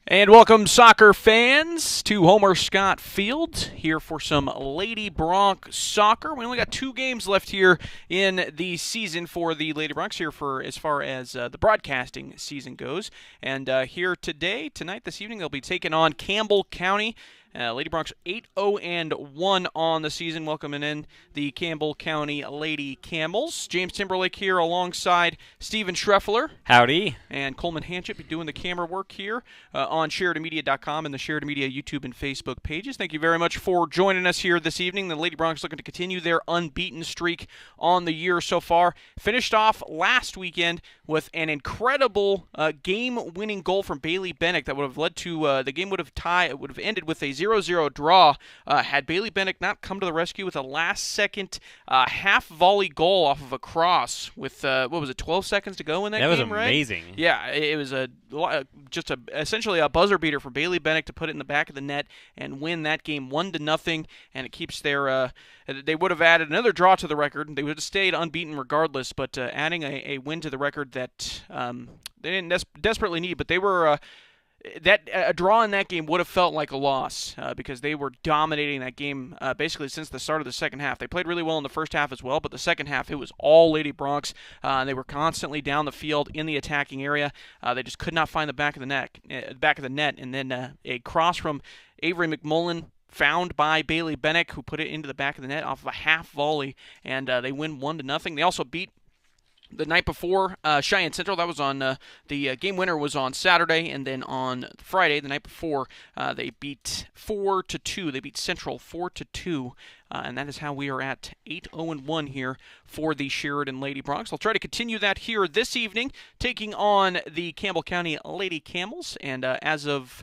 And welcome, soccer fans, to Homer Scott Field here for some Lady Bronc soccer. We only got 2 games left here in the season for the Lady Broncs here for as far as the broadcasting season goes. And here tonight, this evening, they'll be taking on Campbell County. Lady Broncs 8-0-1 on the season, welcoming in the Campbell County Lady Camels. James Timberlake here alongside Steven Schreffler. Howdy. And Coleman Hanchip be doing the camera work here on SheridanMedia.com and the Sheridan Media YouTube and Facebook pages. Thank you very much for joining us here this evening. The Lady Broncs looking to continue their unbeaten streak on the year so far. Finished off last weekend with an incredible game-winning goal from Bailey Bennick that would have led to the game would have ended with a 0-0 draw had Bailey Bennick not come to the rescue with a last-second half-volley goal off of a cross with 12 seconds to go in that game, That was amazing. Right? Yeah, it was essentially a buzzer beater for Bailey Bennick to put it in the back of the net and win that game 1-0, and it keeps their they would have added another draw to the record. They would have stayed unbeaten regardless, but adding a win to the record that they didn't desperately need, but they were a draw in that game would have felt like a loss because they were dominating that game basically since the start of the second half. They played really well in the first half as well, but the second half it was all Lady Broncs. They were constantly down the field in the attacking area. They just could not find the back of the net, and then a cross from Avery McMullen found by Bailey Bennick, who put it into the back of the net off of a half volley, and they win 1-0. They also beat the night before Cheyenne Central. That was on the game winner was on Saturday, and then on Friday, the night before, they beat 4-2. They beat Central 4-2. And that is how we are at 8-0-1 here for the Sheridan Lady Broncs. I'll try to continue that here this evening, taking on the Campbell County Lady Camels. And as of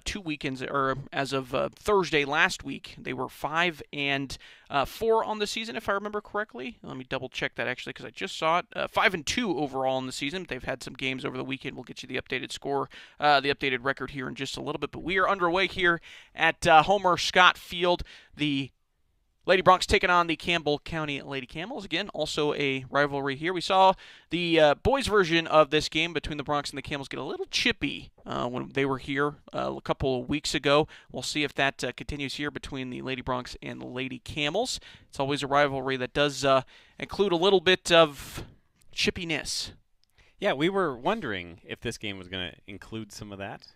2 weekends, or as of Thursday last week, they were 5-4 on the season, if I remember correctly. Let me double check that actually, because I just saw it. 5-2 overall in the season. They've had some games over the weekend. We'll get you the updated score, the updated record here in just a little bit. But we are underway here at Homer Scott Field. The Lady Broncs taking on the Campbell County Lady Camels. Again, also a rivalry here. We saw the boys' version of this game between the Broncs and the Camels get a little chippy when they were here a couple of weeks ago. We'll see if that continues here between the Lady Broncs and the Lady Camels. It's always a rivalry that does include a little bit of chippiness. Yeah, we were wondering if this game was going to include some of that.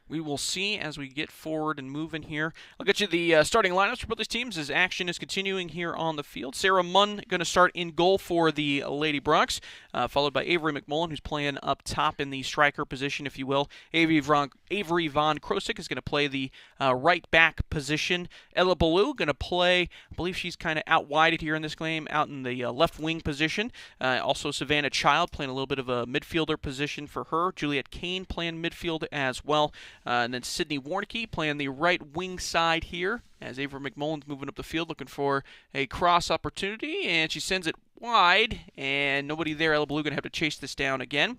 We will see as we get forward and move in here. I'll get you the starting lineups for both these teams as action is continuing here on the field. Sarah Munn going to start in goal for the Lady Broncs, followed by Avery McMullen, who's playing up top in the striker position, if you will. Avery Von Krosick is going to play the right back position. Ella Ballou going to play, I believe she's kind of out wide here in this game, out in the left wing position. Also Savannah Child playing a little bit of a midfielder position for her. Juliet Kane playing midfield as well. And then Sydney Warnicki playing the right wing side here as Avery McMullen's moving up the field looking for a cross opportunity, and she sends it wide, and nobody there. Ella Blue going to have to chase this down again.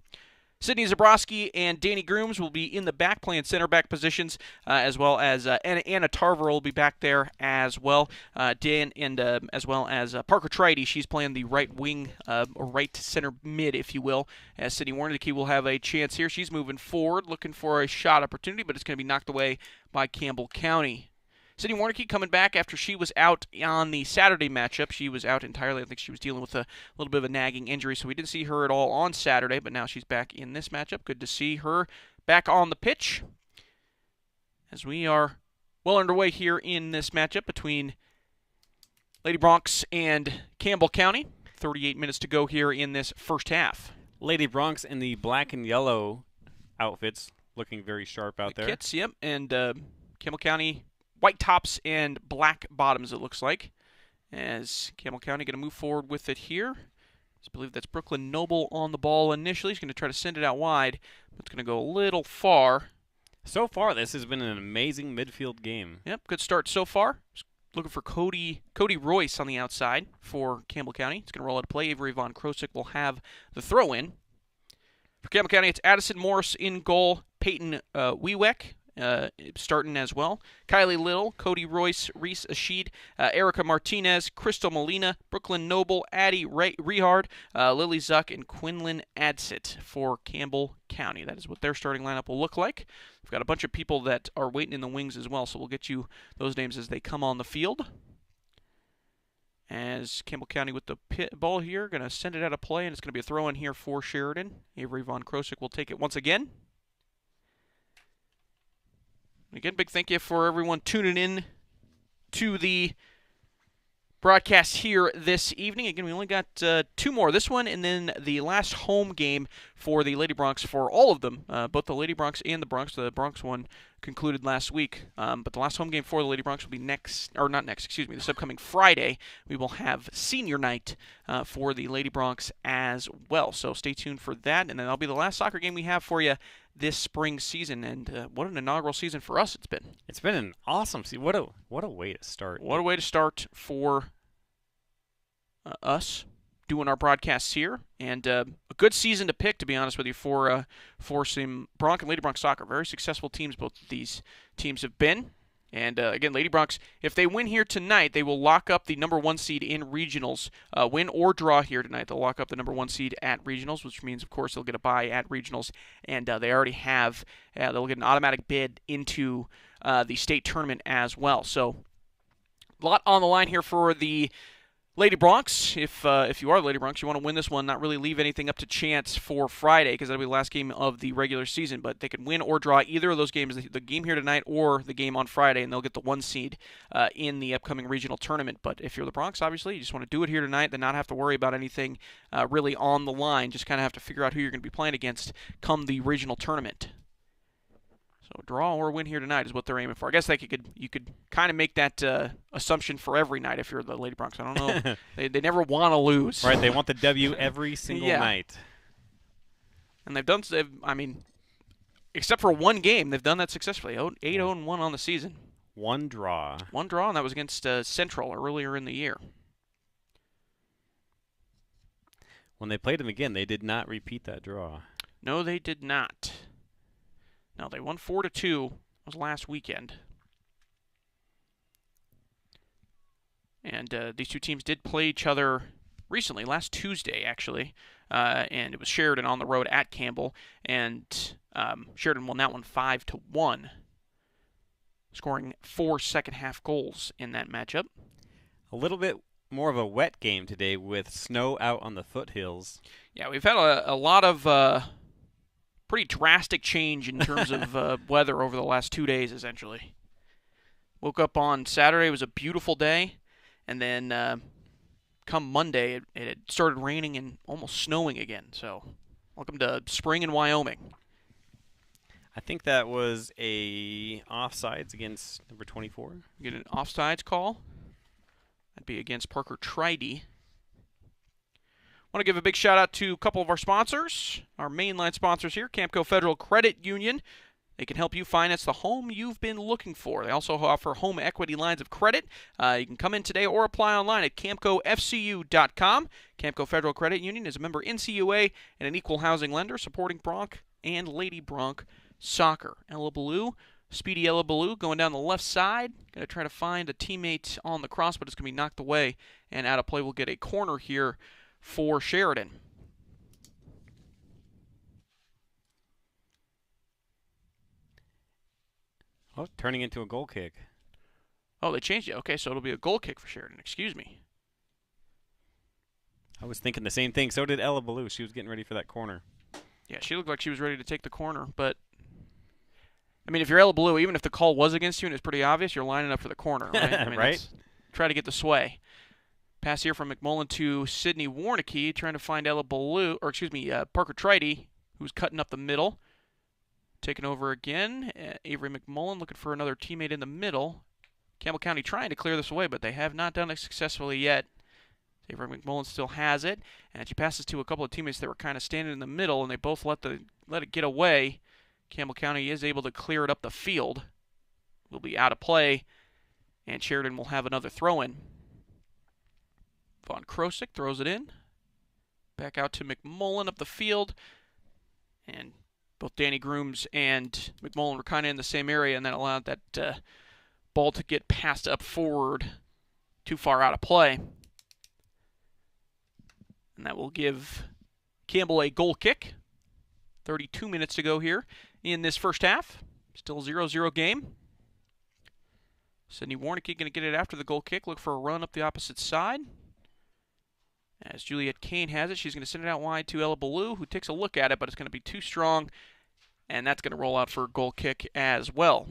Sydney Zabrowski and Danny Grooms will be in the back playing center back positions, as well as Anna Tarver will be back there as well. As well as Parker Tridy, she's playing the right wing, or right center mid, if you will. As Sydney Warnicki will have a chance here. She's moving forward, looking for a shot opportunity, but it's going to be knocked away by Campbell County. Sydney Warnicki coming back after she was out on the Saturday matchup. She was out entirely. I think she was dealing with a little bit of a nagging injury, so we didn't see her at all on Saturday, but now she's back in this matchup. Good to see her back on the pitch as we are well underway here in this matchup between Lady Broncs and Campbell County. 38 minutes to go here in this first half. Lady Broncs in the black and yellow outfits, looking very sharp out there. Kits, yep, and Campbell County white tops and black bottoms, it looks like. As Campbell County going to move forward with it here. I believe that's Brooklyn Noble on the ball initially. He's going to try to send it out wide, but it's going to go a little far. So far, this has been an amazing midfield game. Yep, good start so far. Looking for Cody Royce on the outside for Campbell County. It's going to roll out a play. Avery Von Krosick will have the throw in. For Campbell County, it's Addison Morris in goal. Peyton Wieweck starting as well. Kylie Little, Cody Royce, Reese Ashid, Erica Martinez, Crystal Molina, Brooklyn Noble, Addie Rehard, Lily Zuck, and Quinlan Adsit for Campbell County. That is what their starting lineup will look like. We've got a bunch of people that are waiting in the wings as well, so we'll get you those names as they come on the field. As Campbell County with the ball here, going to send it out of play, and it's going to be a throw-in here for Sheridan. Avery Von Krosik will take it once again. Again, big thank you for everyone tuning in to the broadcast here this evening. Again, we only got two more. This one and then the last home game for the Lady Broncs for all of them, both the Lady Broncs and the Broncs. The Broncs one concluded last week, but the last home game for the Lady Broncs will be this upcoming Friday. We will have senior night for the Lady Broncs as well, so stay tuned for that, and then that'll be the last soccer game we have for you this spring season, and what an inaugural season for us it's been. It's been an awesome season. What a way to start. What a way to start for us doing our broadcasts here, and a good season to pick, to be honest with you, for some Bronc and Lady Bronc soccer. Very successful teams both of these teams have been. And again, Lady Broncs, if they win here tonight, they will lock up the number 1 seed in regionals. Win or draw here tonight, they'll lock up the number 1 seed at regionals, which means, of course, they'll get a bye at regionals. And they already have, they'll get an automatic bid into the state tournament as well. So a lot on the line here for the Lady Broncs. If you are the Lady Broncs, you want to win this one, not really leave anything up to chance for Friday, because that'll be the last game of the regular season. But they can win or draw either of those games, the game here tonight or the game on Friday, and they'll get the 1 seed in the upcoming regional tournament. But if you're the Broncs, obviously, you just want to do it here tonight, then not have to worry about anything really on the line. Just kind of have to figure out who you're going to be playing against come the regional tournament. So draw or win here tonight is what they're aiming for. I guess you could kind of make that assumption for every night if you're the Lady Broncs. I don't know. they never want to lose. Right, they want the W every single night. And except for one game, they've done that successfully. 8-0-1 on the season. One draw. One draw, and that was against Central earlier in the year. When they played them again, they did not repeat that draw. No, they did not. No, they won 4-2. It was last weekend. And these two teams did play each other recently, last Tuesday, actually. And it was Sheridan on the road at Campbell. And Sheridan won that one 5-1, scoring 4 second-half goals in that matchup. A little bit more of a wet game today with snow out on the foothills. Yeah, we've had a lot of pretty drastic change in terms of weather over the last 2 days, essentially. Woke up on Saturday, it was a beautiful day, and then come Monday, it had started raining and almost snowing again. So, welcome to spring in Wyoming. I think that was a offsides against number 24. You get an offsides call. That'd be against Parker Tridy. Want to give a big shout out to a couple of our sponsors, our mainline sponsors here, Camco Federal Credit Union. They can help you finance the home you've been looking for. They also offer home equity lines of credit. You can come in today or apply online at CamcoFCU.com. Camco Federal Credit Union is a member NCUA and an equal housing lender supporting Bronc and Lady Bronc soccer. Ella Ballou, speedy Ella Ballou going down the left side. Going to try to find a teammate on the cross, but it's going to be knocked away. And out of play, we'll get a corner here for Sheridan. Oh, turning into a goal kick. Oh, they changed it. Okay, so it'll be a goal kick for Sheridan. Excuse me. I was thinking the same thing. So did Ella Ballou. She was getting ready for that corner. Yeah, she looked like she was ready to take the corner, but I mean, if you're Ella Ballou, even if the call was against you and it's pretty obvious, you're lining up for the corner, right? I mean, right? Try to get the sway. Pass here from McMullen to Sydney Warnicki, trying to find Parker Tridy, who's cutting up the middle. Taking over again. Avery McMullen looking for another teammate in the middle. Campbell County trying to clear this away, but they have not done it successfully yet. Avery McMullen still has it, and she passes to a couple of teammates that were kind of standing in the middle, and they both let it get away. Campbell County is able to clear it up the field. Will be out of play, and Sheridan will have another throw-in. Von Krosik throws it in. Back out to McMullen up the field. And Both Danny Grooms and McMullen were kind of in the same area, and that allowed that ball to get passed up forward too far out of play. And that will give Campbell a goal kick. 32 minutes to go here in this first half. Still 0-0 game. Sydney Warnicki going to get it after the goal kick. Look for a run up the opposite side. As Juliet Kane has it, she's going to send it out wide to Ella Ballou, who takes a look at it, but it's going to be too strong. And that's going to roll out for a goal kick as well.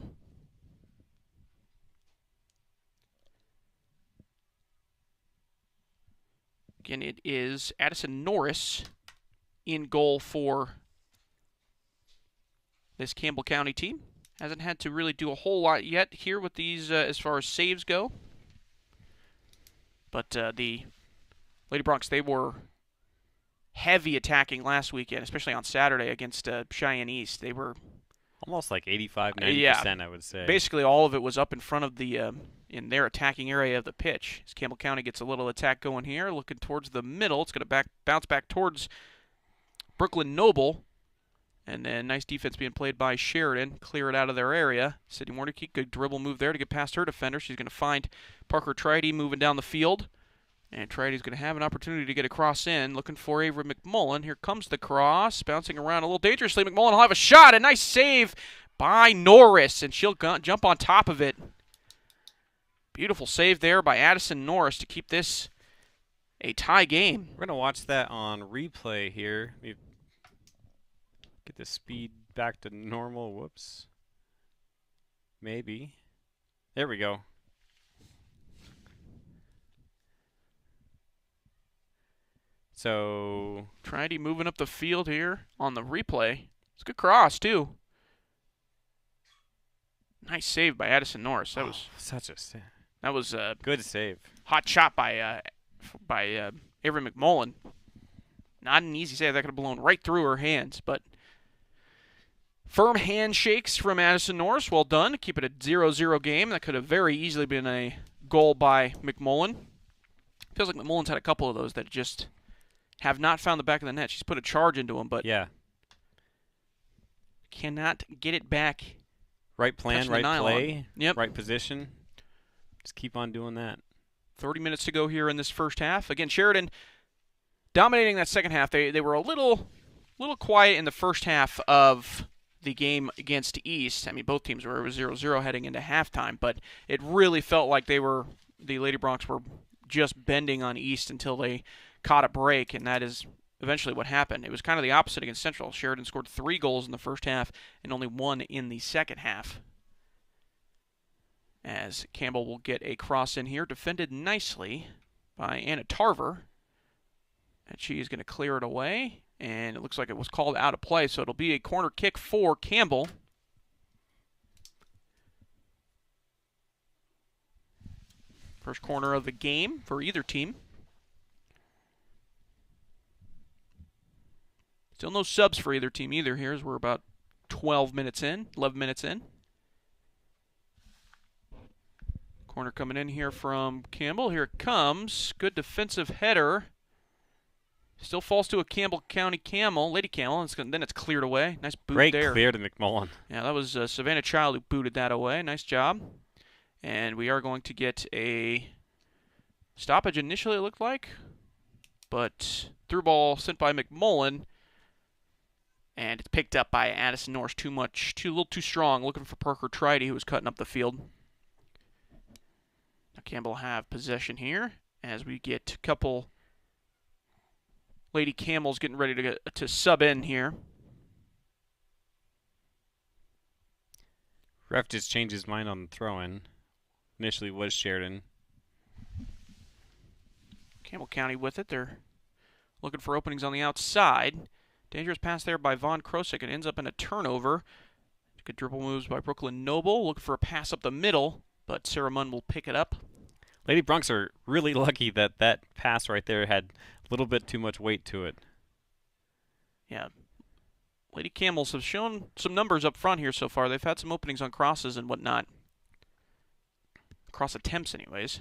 Again, it is Addison Norris in goal for this Campbell County team. Hasn't had to really do a whole lot yet here with these as far as saves go. But the Lady Broncs, they were heavy attacking last weekend, especially on Saturday against Cheyenne East. They were almost like 85-90%, I would say. Basically, all of it was up in front of the in their attacking area of the pitch. As Campbell County gets a little attack going here, looking towards the middle. It's going to bounce back towards Brooklyn Noble. And then nice defense being played by Sheridan. Clear it out of their area. Sydney Warnicki, good dribble move there to get past her defender. She's going to find Parker Tridy moving down the field. And Tridy's going to have an opportunity to get a cross in. Looking for Avery McMullen. Here comes the cross. Bouncing around a little dangerously. McMullen will have a shot. A nice save by Norris. And she'll jump on top of it. Beautiful save there by Addison Norris to keep this a tie game. We're going to watch that on replay here. Get the speed back to normal. Whoops. Maybe. There we go. So Tridy moving up the field here on the replay. It's a good cross, too. Nice save by Addison Norris. That was such a save. That was a good save. Hot shot by Avery McMullen. Not an easy save. That could have blown right through her hands, but firm handshakes from Addison Norris. Well done. Keep it a 0-0 game. That could have very easily been a goal by McMullen. Feels like McMullen's had a couple of those that just have not found the back of the net. She's put a charge into them, but yeah, cannot get it back. Right plan, right play, yep. Right position. Just keep on doing that. 30 minutes to go here in this first half. Again, Sheridan dominating that second half. They were a little quiet in the first half of the game against East. I mean, both teams were 0-0 heading into halftime, but it really felt like the Lady Broncs were just bending on East until they caught a break, and that is eventually what happened. It was kind of the opposite against Central. Sheridan scored 3 goals in the first half and only 1 in the second half. As Campbell will get a cross in here, defended nicely by Anna Tarver. And she is going to clear it away, and it looks like it was called out of play, so it'll be a corner kick for Campbell. First corner of the game for either team. Still no subs for either team either here, as we're about 11 minutes in. Corner coming in here from Campbell. Here it comes. Good defensive header. Still falls to a Campbell County Lady Camel. Then it's cleared away. Nice boot Great there. Great clear to McMullen. Yeah, that was Savannah Child who booted that away. Nice job. And we are going to get a stoppage initially, it looked like. But through ball sent by McMullen. And it's picked up by Addison Norris. A little too strong. Looking for Parker Tridy, who was cutting up the field. Now Campbell have possession here as we get a couple Lady Camels getting ready to sub in here. Ref just changed his mind on the throw-in. Initially was Sheridan. Campbell County with it. They're looking for openings on the outside. Dangerous pass there by Vaughn Krosick. It ends up in a turnover. Good dribble moves by Brooklyn Noble. Looking for a pass up the middle, but Sarah Munn will pick it up. Lady Broncs are really lucky that that pass right there had a little bit too much weight to it. Yeah. Lady Camels have shown some numbers up front here so far. They've had some openings on crosses and whatnot. Cross attempts, anyways.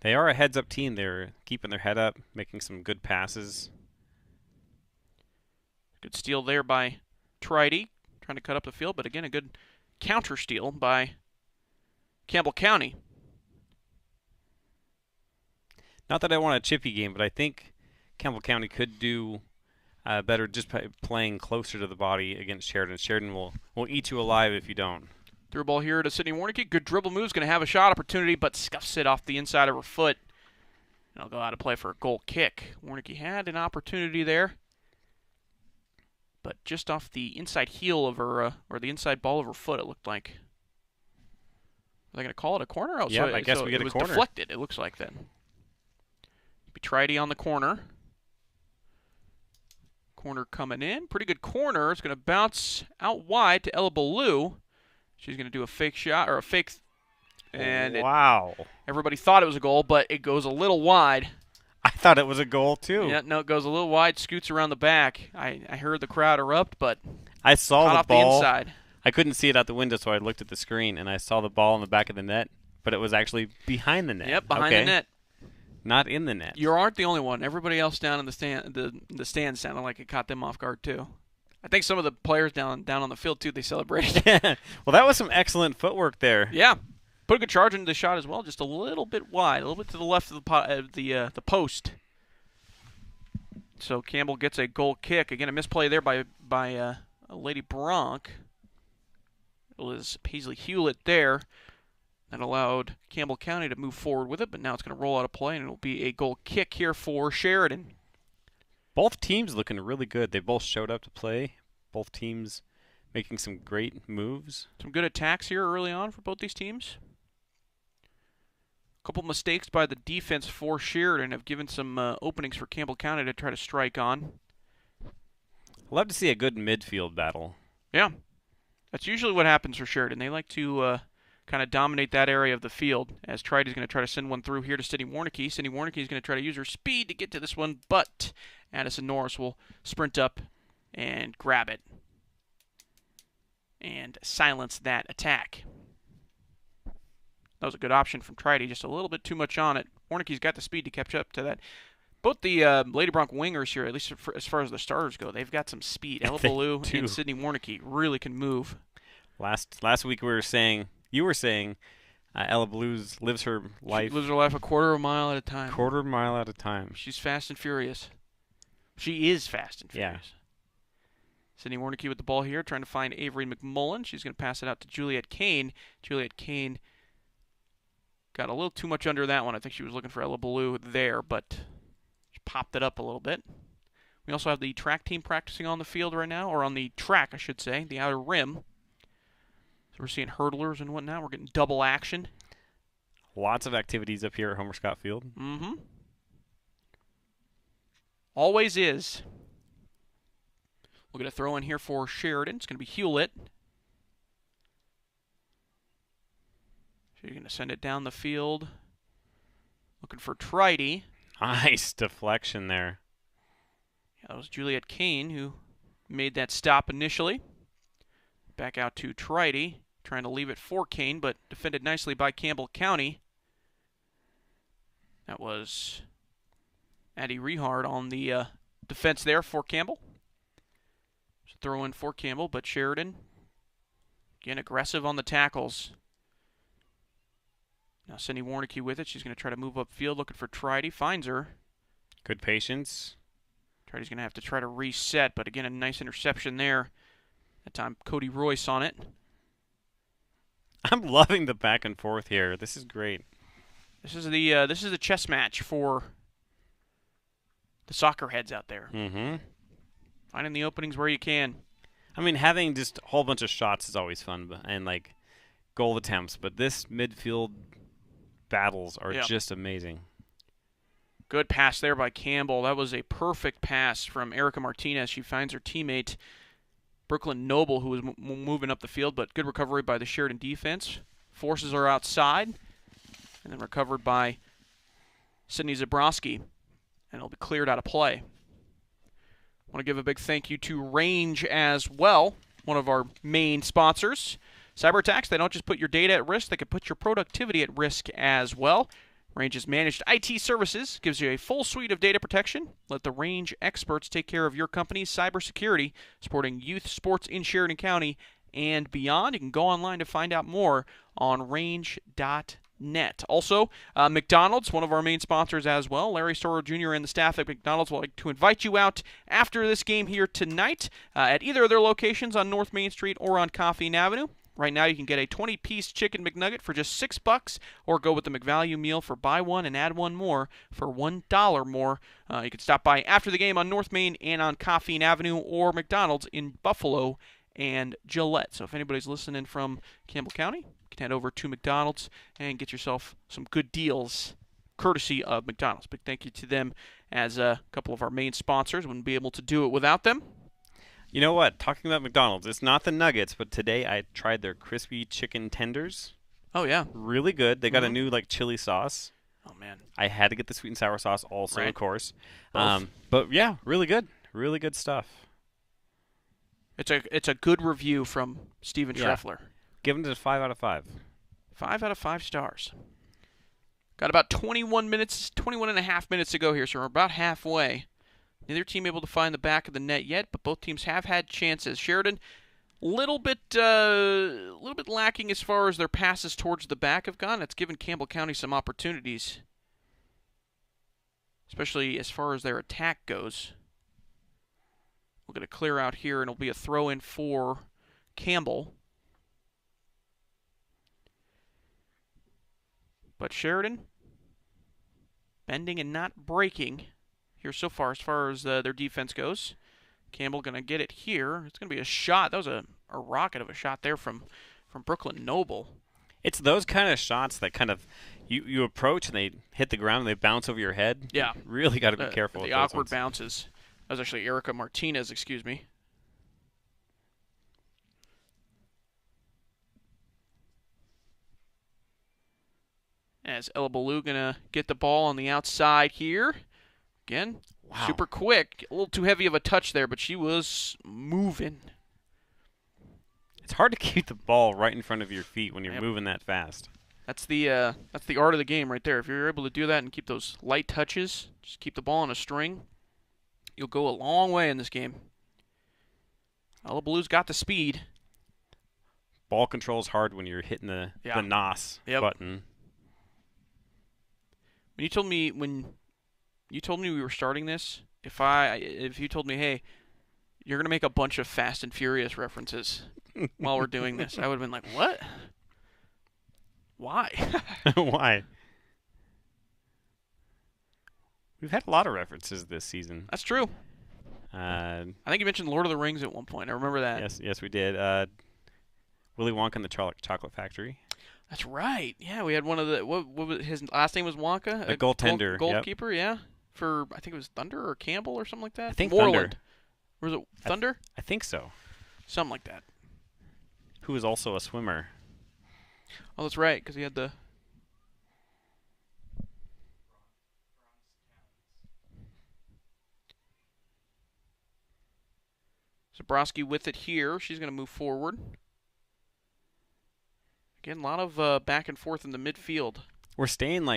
They are a heads-up team. They're keeping their head up, making some good passes. Good steal there by Tridy. trying to cut up the field, but again, a good counter steal by Campbell County. Not that I want a chippy game, but I think Campbell County could do better just by playing closer to the body against Sheridan. Sheridan will eat you alive if you don't. Through ball here to Sydney Warnicki. Good dribble moves, going to have a shot opportunity, but scuffs it off the inside of her foot. And I'll go out to play for a goal kick. Warnicki had an opportunity there, but just off the inside heel of her, or the inside ball of her foot, it looked like. Are they going to call it a corner? Oh, yeah, I guess we get a corner. It was deflected, it looks like then. Betrides on the corner. Corner coming in. Pretty good corner. It's going to bounce out wide to Ella Ballou. She's going to do a fake shot, or a fake. And wow. Everybody thought it was a goal, but it goes a little wide. I thought it was a goal, too. Yeah, no, it goes a little wide, scoots around the back. I heard the crowd erupt, but I saw caught the off ball. The inside. I couldn't see it out the window, so I looked at the screen, and I saw the ball in the back of the net, but it was actually behind the net. Yep, behind the net. Not in the net. You aren't the only one. Everybody else down in the stand, the stands sounded like it caught them off guard too. I think some of the players down on the field too, they celebrated. Well, that was some excellent footwork there. Yeah, put a good charge into the shot as well. Just a little bit wide, a little bit to the left of the post. So Campbell gets a goal kick. Again, a misplay there by Lady Bronc. It was Paisley Hewlett there. That allowed Campbell County to move forward with it, but now it's going to roll out of play, and it'll be a goal kick here for Sheridan. Both teams looking really good. They both showed up to play. Both teams making some great moves. Some good attacks here early on for both these teams. A couple mistakes by the defense for Sheridan have given some openings for Campbell County to try to strike on. I'd love to see a good midfield battle. Yeah. That's usually what happens for Sheridan. They like to kind of dominate that area of the field, as Tridy's going to try to send one through here to Sydney Warnicki. Sydney Warnicki is going to try to use her speed to get to this one, but Addison Norris will sprint up and grab it and silence that attack. That was a good option from Tridy, just a little bit too much on it. Warnicki's got the speed to catch up to that. Both the Lady Bronc wingers here, at least as far as the starters go, they've got some speed. Ella Ballou and Sydney Warnicki really can move. Last week you were saying Ella Ballou lives her life. She lives her life a quarter of a mile at a time. Quarter mile at a time. She's fast and furious. She is fast and furious. Yeah. Sydney Warnicki with the ball here, trying to find Avery McMullen. She's going to pass it out to Juliet Kane. Juliet Kane got a little too much under that one. I think she was looking for Ella Ballou there, but she popped it up a little bit. We also have the track team practicing on the field right now, or on the track, I should say, the outer rim. So we're seeing hurdlers and whatnot. We're getting double action. Lots of activities up here at Homer Scott Field. Mm-hmm. Always is. We're going to throw in here for Sheridan. It's going to be Hewlett. She's going to send it down the field. Looking for Tridy. Nice deflection there. Yeah, that was Juliet Kane who made that stop initially. Back out to Tridy. Trying to leave it for Kane, but defended nicely by Campbell County. That was Addie Rehard on the defense there for Campbell. So throw in for Campbell, but Sheridan, again, aggressive on the tackles. Now Sydney Warnicki with it. She's going to try to move upfield, looking for Tridy. Finds her. Good patience. Tridy's going to have to try to reset, but again, a nice interception there. That time, Cody Royce on it. I'm loving the back and forth here. This is great. This is the chess match for the soccer heads out there. Mm-hmm. Finding the openings where you can. I mean, having just a whole bunch of shots is always fun, and like goal attempts, but this midfield battles are just amazing. Good pass there by Campbell. That was a perfect pass from Erica Martinez. She finds her teammate Brooklyn Noble, who was moving up the field, but good recovery by the Sheridan defense. Forces her outside, and then recovered by Sydney Zabrowski, and it'll be cleared out of play. I want to give a big thank you to Range as well, one of our main sponsors. Cyber attacks, they don't just put your data at risk, they can put your productivity at risk as well. Range's managed IT services gives you a full suite of data protection. Let the Range experts take care of your company's cybersecurity, supporting youth sports in Sheridan County and beyond. You can go online to find out more on range.net. Also, McDonald's, one of our main sponsors as well. Larry Storer Jr. and the staff at McDonald's would like to invite you out after this game here tonight at either of their locations on North Main Street or on Coffeen Avenue. Right now, you can get a 20-piece chicken McNugget for just $6, or go with the McValue meal for buy one and add one more for $1 more. You can stop by after the game on North Main and on Coffeen Avenue, or McDonald's in Buffalo and Gillette. So if anybody's listening from Campbell County, you can head over to McDonald's and get yourself some good deals, courtesy of McDonald's. Big thank you to them as a couple of our main sponsors. Wouldn't be able to do it without them. You know what? Talking about McDonald's, it's not the nuggets, but today I tried their crispy chicken tenders. Oh, yeah. Really good. They got a new chili sauce. Oh, man. I had to get the sweet and sour sauce also, Right. of course. But yeah, really good. Really good stuff. It's a good review from Steven Treffler. Give it a 5 out of 5. 5 out of 5 stars. Got about 21 and a half minutes to go here, so we're about halfway. Neither team able to find the back of the net yet, but both teams have had chances. Sheridan, little bit lacking as far as their passes towards the back have gone. That's given Campbell County some opportunities, especially as far as their attack goes. We're going to clear out here, and it'll be a throw-in for Campbell. But Sheridan, bending and not breaking here so far as their defense goes. Campbell going to get it here. It's going to be a shot. That was a rocket of a shot there from Brooklyn Noble. It's those kind of shots that kind of you approach and they hit the ground and they bounce over your head. Yeah. Really got to be careful with The those awkward ones. bounces. That was actually Erica Martinez, excuse me. As Ella Ballou going to get the ball on the outside here. Again, Wow. super quick. A little too heavy of a touch there, but she was moving. It's hard to keep the ball right in front of your feet when you're Yep. moving that fast. That's the art of the game right there. If you're able to do that and keep those light touches, just keep the ball on a string, you'll go a long way in this game. Ella Ballou's got the speed. Ball control is hard when you're hitting the NOS button. When you told me we were starting this, if you told me, hey, you're gonna make a bunch of Fast and Furious references while we're doing this, I would have been like, what? Why? Why? We've had a lot of references this season. That's true. I think you mentioned Lord of the Rings at one point. I remember that. Yes, we did. Willy Wonka and the Chocolate Factory. That's right. Yeah, we had one of the what was his last name was Wonka? The goaltender. Goalkeeper, yeah. For I think it was Thunder or Campbell or something like that. I think Moreland. Thunder. Was it Thunder? I think so. Something like that. Who is also a swimmer. Oh, that's right, because he had the. Zabrowski with it here. She's going to move forward. Again, a lot of back and forth in the midfield. We're staying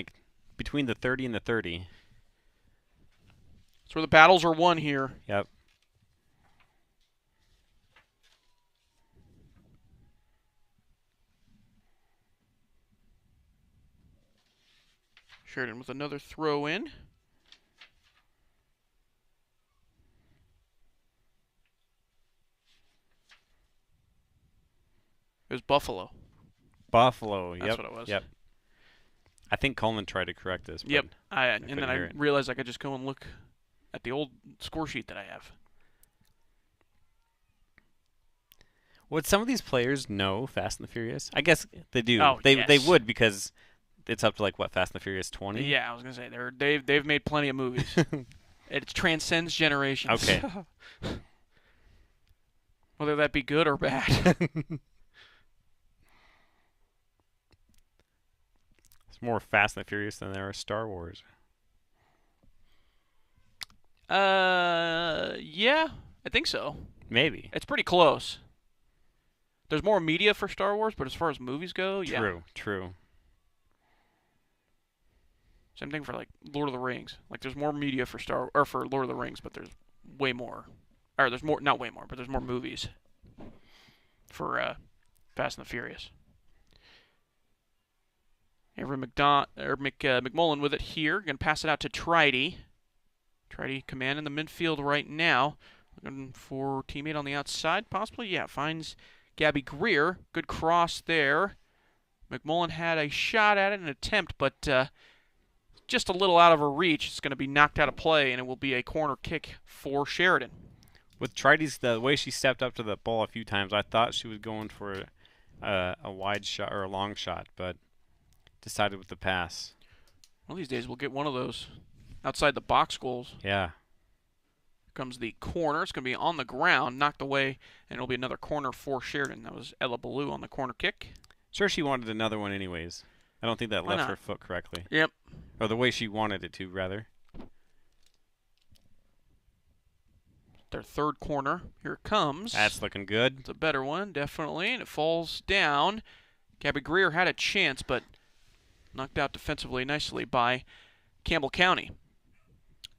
between the 30 and the 30. That's where the battles are won here. Yep. Sheridan with another throw in. It was Buffalo. Buffalo. That's what it was. Yep. I think Coleman tried to correct this. Yep. And couldn't then I hear it. realized I could just go and look at the old score sheet that I have. Would some of these players know Fast and the Furious? I guess they do. Oh, they yes. would because it's up to Fast and the Furious 20. Yeah, I was gonna say they've made plenty of movies. It transcends generations. Okay. Whether that be good or bad. It's more Fast and the Furious than there are Star Wars. Yeah, I think so. Maybe. It's pretty close. There's more media for Star Wars, but as far as movies go, yeah. True. Same thing for like Lord of the Rings. Like there's more media for for Lord of the Rings, but there's way more. Or there's more, not way more, but there's more movies for Fast and the Furious. Avery McMullen with it here. Going to pass it out to Tridy. Tridy commanding the midfield right now. Looking for teammate on the outside, possibly. Yeah, finds Gabby Greer. Good cross there. McMullen had a shot at it, an attempt, but just a little out of her reach. It's going to be knocked out of play, and it will be a corner kick for Sheridan. With Tridy's, the way she stepped up to the ball a few times, I thought she was going for a wide shot or a long shot, but decided with the pass. One of these days we'll get one of those outside the box goals. Yeah. Here comes the corner. It's going to be on the ground, knocked away, and it'll be another corner for Sheridan. That was Ella Ballou on the corner kick. Sure, she wanted another one anyways. I don't think that left her foot correctly. Yep. Or the way she wanted it to, rather. Their third corner. Here it comes. That's looking good. It's a better one, definitely, and it falls down. Gabby Greer had a chance, but knocked out defensively nicely by Campbell County.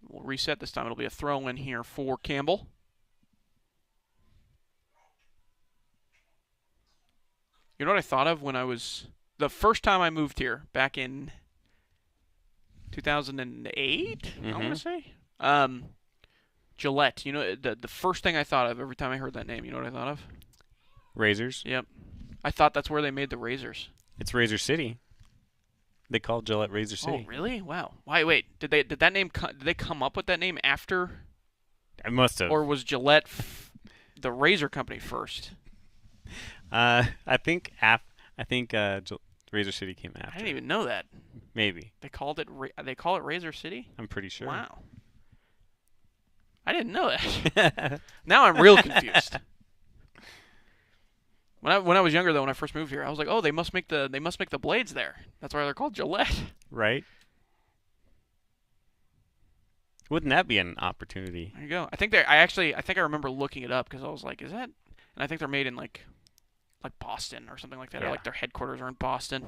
We'll reset this time. It'll be a throw-in here for Campbell. You know what I thought of when I was... The first time I moved here, back in 2008, I want to say? Gillette. You know, the first thing I thought of every time I heard that name, you know what I thought of? Razors. Yep. I thought that's where they made the razors. It's Razor City. They call Gillette Razor City. Oh, really? Wow. Wait. Did they come up with that name after? I must have. Or was Gillette the razor company first? I think Razor City came after. I didn't even know that. Maybe. They call it Razor City? I'm pretty sure. Wow. I didn't know that. Now I'm real confused. When I was younger though, when I first moved here, I was like, "Oh, they must make the blades there. That's why they're called Gillette." Right. Wouldn't that be an opportunity? There you go. I think I remember looking it up because I was like, "Is that?" And I think they're made in like Boston or something like that. Yeah. Or like their headquarters are in Boston.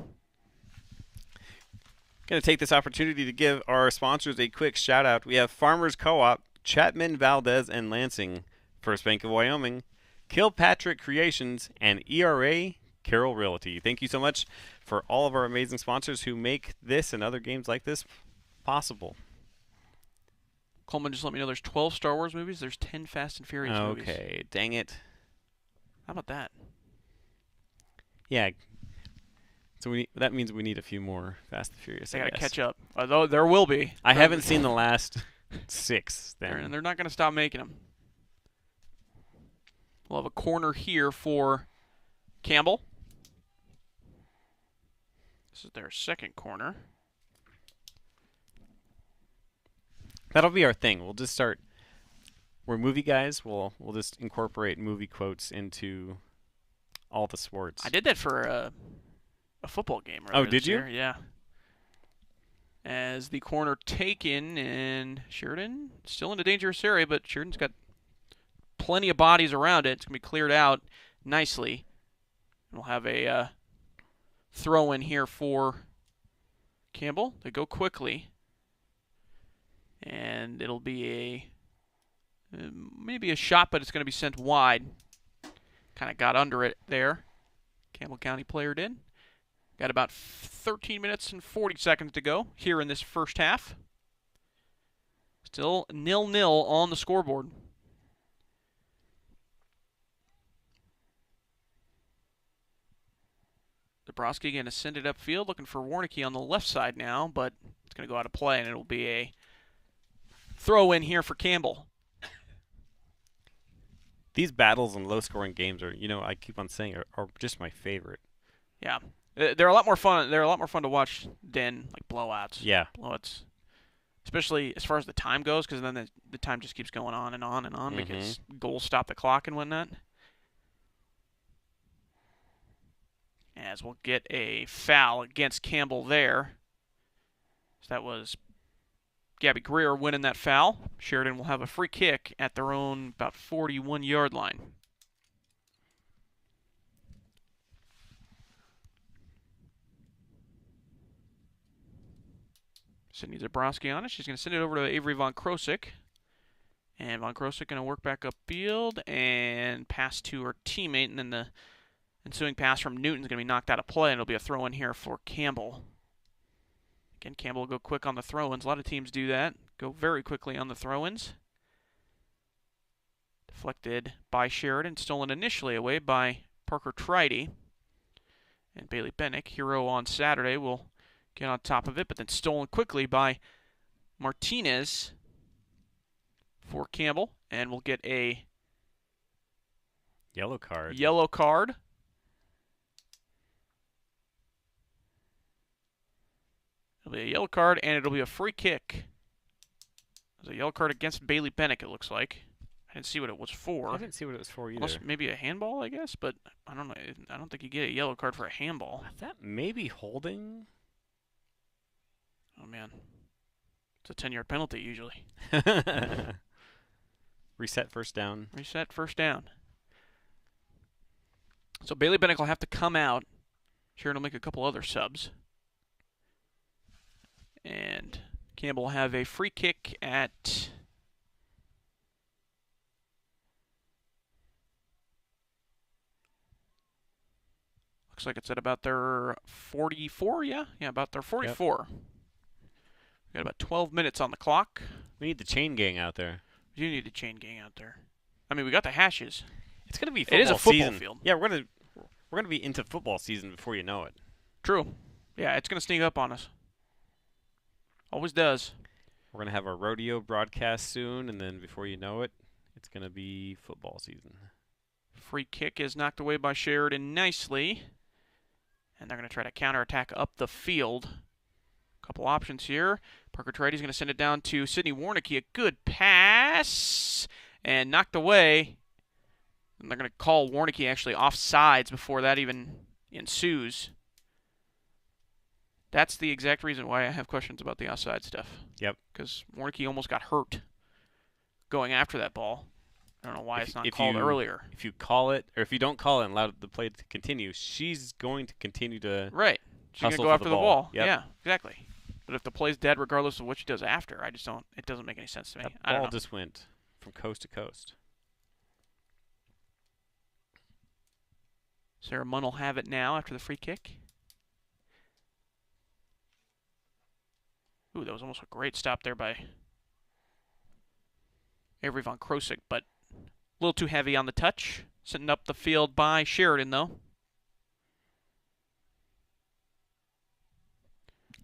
Going to take this opportunity to give our sponsors a quick shout out. We have Farmers Co-op, Chapman, Valdez, and Lansing, First Bank of Wyoming, Kilpatrick Creations, and ERA Carroll Realty. Thank you so much for all of our amazing sponsors who make this and other games like this possible. Coleman just let me know there's 12 Star Wars movies. There's 10 Fast and Furious movies. Okay, dang it. How about that? Yeah. So that means we need a few more Fast and Furious. They got to catch up. Although there will be. I haven't seen the last 6. And they're not going to stop making them. We'll have a corner here for Campbell. This is their second corner. That'll be our thing. We'll just start. We're movie guys. We'll just incorporate movie quotes into all the sports. I did that for a football game. Oh, did you? Year. Yeah. As the corner taken, and Sheridan still in a dangerous area, but Sheridan's got plenty of bodies around it. It's going to be cleared out nicely. We'll have a throw in here for Campbell. They go quickly. And it'll be maybe a shot, but it's going to be sent wide. Kind of got under it there. Campbell County player did. Got about 13 minutes and 40 seconds to go here in this first half. Still 0-0 on the scoreboard. Dabrowski going to send it upfield, looking for Warnicki on the left side now, but it's going to go out of play, and it'll be a throw in here for Campbell. These battles and low-scoring games are, I keep on saying, are just my favorite. Yeah, they're a lot more fun. They're a lot more fun to watch than like blowouts. Yeah, blowouts, especially as far as the time goes, because then the time just keeps going on and on and on because goals stop the clock and whatnot. As we'll get a foul against Campbell there. So that was Gabby Greer winning that foul. Sheridan will have a free kick at their own about 41-yard line. Sydney Zabrowski on it. She's going to send it over to Avery Von Krosik. And Von Krosik going to work back upfield and pass to her teammate. And then the ensuing pass from Newton is going to be knocked out of play, and it'll be a throw-in here for Campbell. Again, Campbell will go quick on the throw-ins. A lot of teams do that. Go very quickly on the throw-ins. Deflected by Sheridan. Stolen initially away by Parker Tridy. And Bailey Bennick, hero on Saturday, will get on top of it, but then stolen quickly by Martinez for Campbell, and we'll get a yellow card. Yellow card. It'll be a yellow card, and it'll be a free kick. There's a yellow card against Bailey Bennick, it looks like. I didn't see what it was for. I didn't see what it was for either. Unless maybe a handball, I guess, but I don't know. I don't think you get a yellow card for a handball. That may be holding. Oh, man. It's a 10-yard penalty, usually. Reset first down. Reset first down. So Bailey Bennick will have to come out. Sharon will make a couple other subs. And Campbell will have a free kick at... Looks like it's at about their 44, yeah? Yeah, about their 44. Yep. We've got about 12 minutes on the clock. We need the chain gang out there. We do need the chain gang out there. I mean, we got the hashes. It's going to be football season. It is a football season. Field. Yeah, we're gonna be into football season before you know it. True. Yeah, it's going to sneak up on us. Always does. We're going to have our rodeo broadcast soon, and then before you know it, it's going to be football season. Free kick is knocked away by Sheridan nicely. And they're going to try to counterattack up the field. Couple options here. Parker Tridy's going to send it down to Sydney Warnicki. A good pass. And knocked away. And they're going to call Warnicki actually offsides before that even ensues. That's the exact reason why I have questions about the offside stuff. Yep. Because Warnicki almost got hurt going after that ball. I don't know why it's not called earlier. If you call it, or if you don't call it and allow the play to continue, she's going to continue to right. She's going to go after the ball. Yep. Yeah, exactly. But if the play's dead, regardless of what she does after, I just don't. It doesn't make any sense to me. That ball just went from coast to coast. Sarah Munn will have it now after the free kick. Ooh, that was almost a great stop there by Avery Von Krosik, but a little too heavy on the touch. Sitting up the field by Sheridan, though.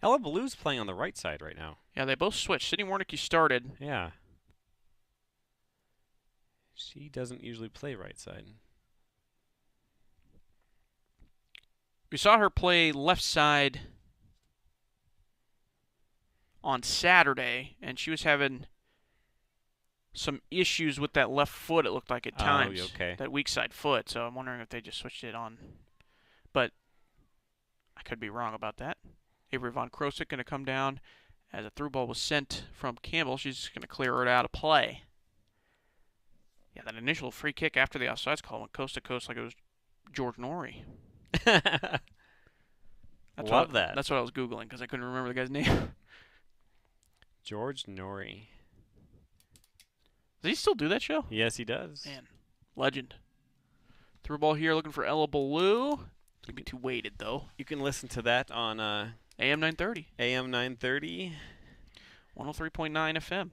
Ella Ballou's playing on the right side right now. Yeah, they both switched. Sydney Warnicki started. Yeah. She doesn't usually play right side. We saw her play left side on Saturday, and she was having some issues with that left foot, it looked like at times. Oh, okay. That weak side foot, so I'm wondering if they just switched it on. But I could be wrong about that. Avery Von Krosik going to come down as a through ball was sent from Campbell. She's just going to clear it out of play. Yeah, that initial free kick after the offsides call went coast to coast like it was George Norrie. Love that. That's what I was Googling because I couldn't remember the guy's name. George Norrie. Does he still do that show? Yes, he does. Man, legend. Through ball here looking for Ella Ballou. It's going to be too weighted, though. You can listen to that on AM 930. AM 930. 103.9 FM.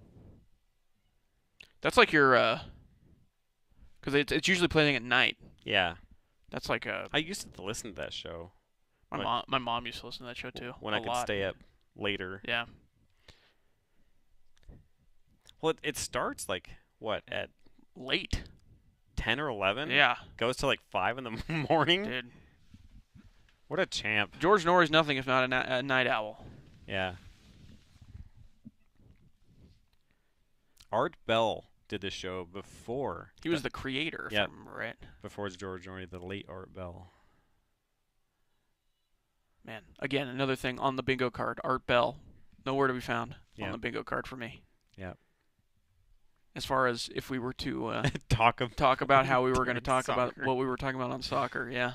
That's like your, because it's usually playing at night. Yeah. That's like a. I used to listen to that show. My mom used to listen to that show, too. When I could stay up later. Yeah. Well, it starts like, what, at late. 10 or 11? Yeah. Goes to like 5 in the morning? Dude. What a champ. George Norrie's nothing if not a night owl. Yeah. Art Bell did this show before. He was the creator, if I remember right. Before George Norrie, the late Art Bell. Man, again, another thing on the bingo card. Art Bell. Nowhere to be found on the bingo card for me. Yeah. As far as if we were to talk about how we were going to talk soccer. about what we were talking about on soccer, yeah.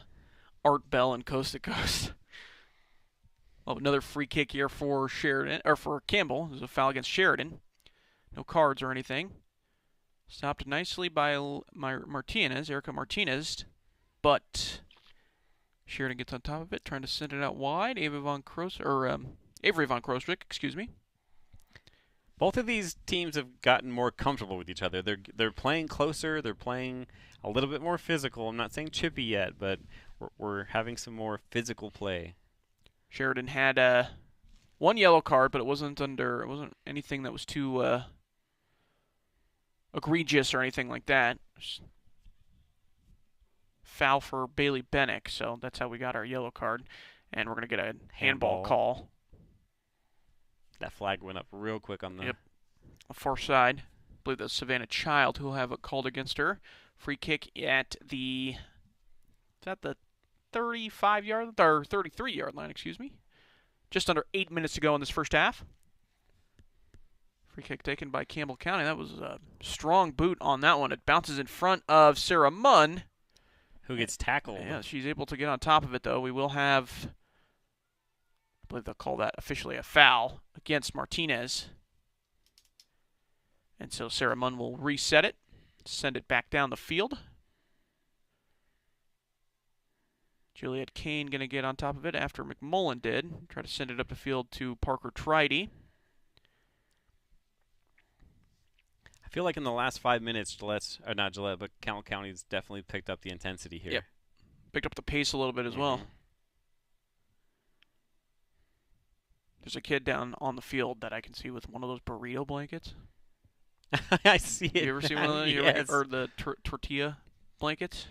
Art Bell and Coast to Coast. Oh, another free kick here for Sheridan or for Campbell. There's a foul against Sheridan. No cards or anything. Stopped nicely by Martinez, Erica Martinez, but Sheridan gets on top of it, trying to send it out wide. Avery von Kroswick, excuse me. Both of these teams have gotten more comfortable with each other. They're playing closer. They're playing a little bit more physical. I'm not saying chippy yet, but we're having some more physical play. Sheridan had one yellow card, but it wasn't anything that was too egregious or anything like that. Just foul for Bailey Bennick, so that's how we got our yellow card, and we're gonna get a handball call. That flag went up real quick on the far side. I believe that's Savannah Child who will have it called against her. Free kick at the 35-yard or 33-yard line, excuse me. Just under 8 minutes to go in this first half. Free kick taken by Campbell County. That was a strong boot on that one. It bounces in front of Sarah Munn, who gets tackled. Yeah, she's able to get on top of it, though. We will have, I believe they'll call that officially a foul against Martinez. And so Sarah Munn will reset it, send it back down the field. Juliet Kane going to get on top of it after McMullen did. Try to send it up the field to Parker Tridy. I feel like in the last 5 minutes, Campbell County's definitely picked up the intensity here. Yep. Picked up the pace a little bit as well. There's a kid down on the field that I can see with one of those burrito blankets. I see it. You ever seen one of those? Yes. Or the tortilla blankets?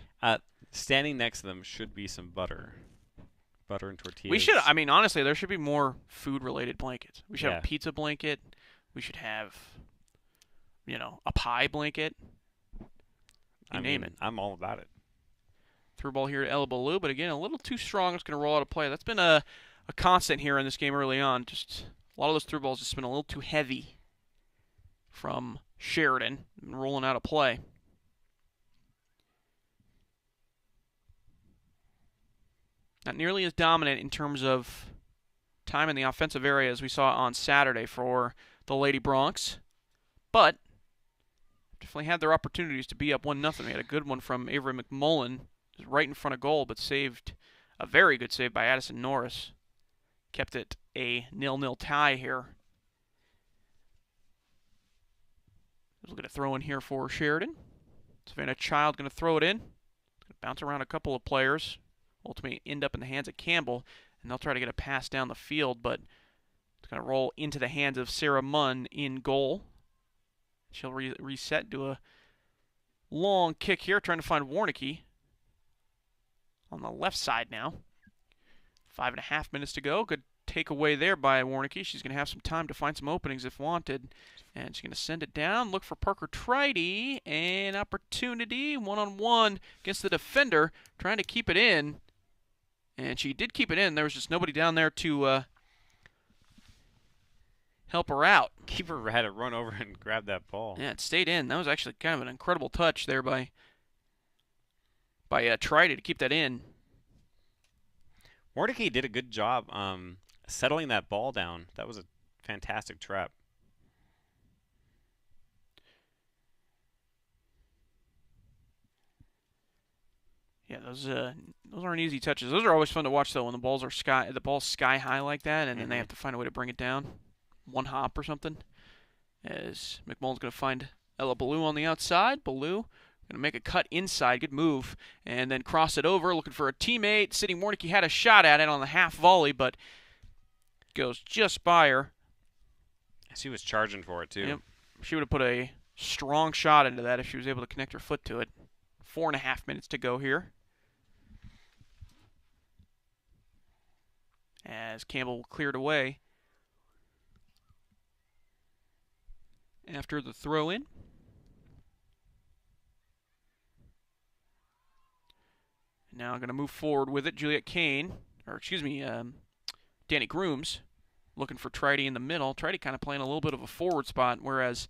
Standing next to them should be some butter. Butter and tortillas. We should, I mean, honestly, there should be more food-related blankets. We should have a pizza blanket. We should have, a pie blanket. Name it. I'm all about it. Through ball here to Ella Ballou, but again, a little too strong. It's going to roll out of play. That's been a constant here in this game early on. Just a lot of those through balls just been a little too heavy from Sheridan and rolling out of play. Not nearly as dominant in terms of time in the offensive area as we saw on Saturday for the Lady Broncs, but definitely had their opportunities to be up 1-0. We had a good one from Avery McMullen, just right in front of goal, but saved a very good save by Addison Norris. Kept it a 0-0 tie here. We'll get a throw in here for Sheridan. Savannah Child going to throw it in. It's going to bounce around a couple of players. Ultimately end up in the hands of Campbell, and they'll try to get a pass down the field, but it's going to roll into the hands of Sarah Munn in goal. She'll reset, do a long kick here, trying to find Warnicki on the left side now. 5.5 minutes to go. Good takeaway there by Warnicki. She's going to have some time to find some openings if wanted. And she's going to send it down, look for Parker Tridy, an opportunity, one-on-one against the defender, trying to keep it in. And she did keep it in. There was just nobody down there to help her out. Keeper had to run over and grab that ball. Yeah, it stayed in. That was actually kind of an incredible touch there by Tridy to keep that in. Mordecai did a good job settling that ball down. That was a fantastic trap. Yeah, those aren't easy touches. Those are always fun to watch though when the ball's sky high like that, and then they have to find a way to bring it down, one hop or something. As McMullen's going to find Ella Ballou on the outside. Ballou going to make a cut inside, good move, and then cross it over, looking for a teammate. Sitting Warnicki had a shot at it on the half volley, but goes just by her. She was charging for it too. Yep, she would have put a strong shot into that if she was able to connect her foot to it. 4.5 minutes to go here. As Campbell cleared away after the throw-in. Now I'm going to move forward with it. Juliet Kane, Danny Grooms, looking for Tridy in the middle. Tridy kind of playing a little bit of a forward spot, whereas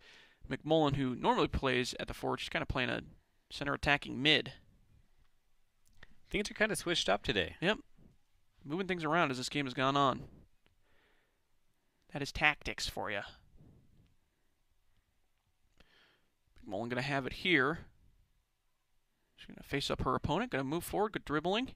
McMullen, who normally plays at the forward, she's kind of playing a center attacking mid. Things are kind of switched up today. Yep. Moving things around as this game has gone on. That is tactics for you. McMullen going to have it here. She's going to face up her opponent. Going to move forward. Good dribbling.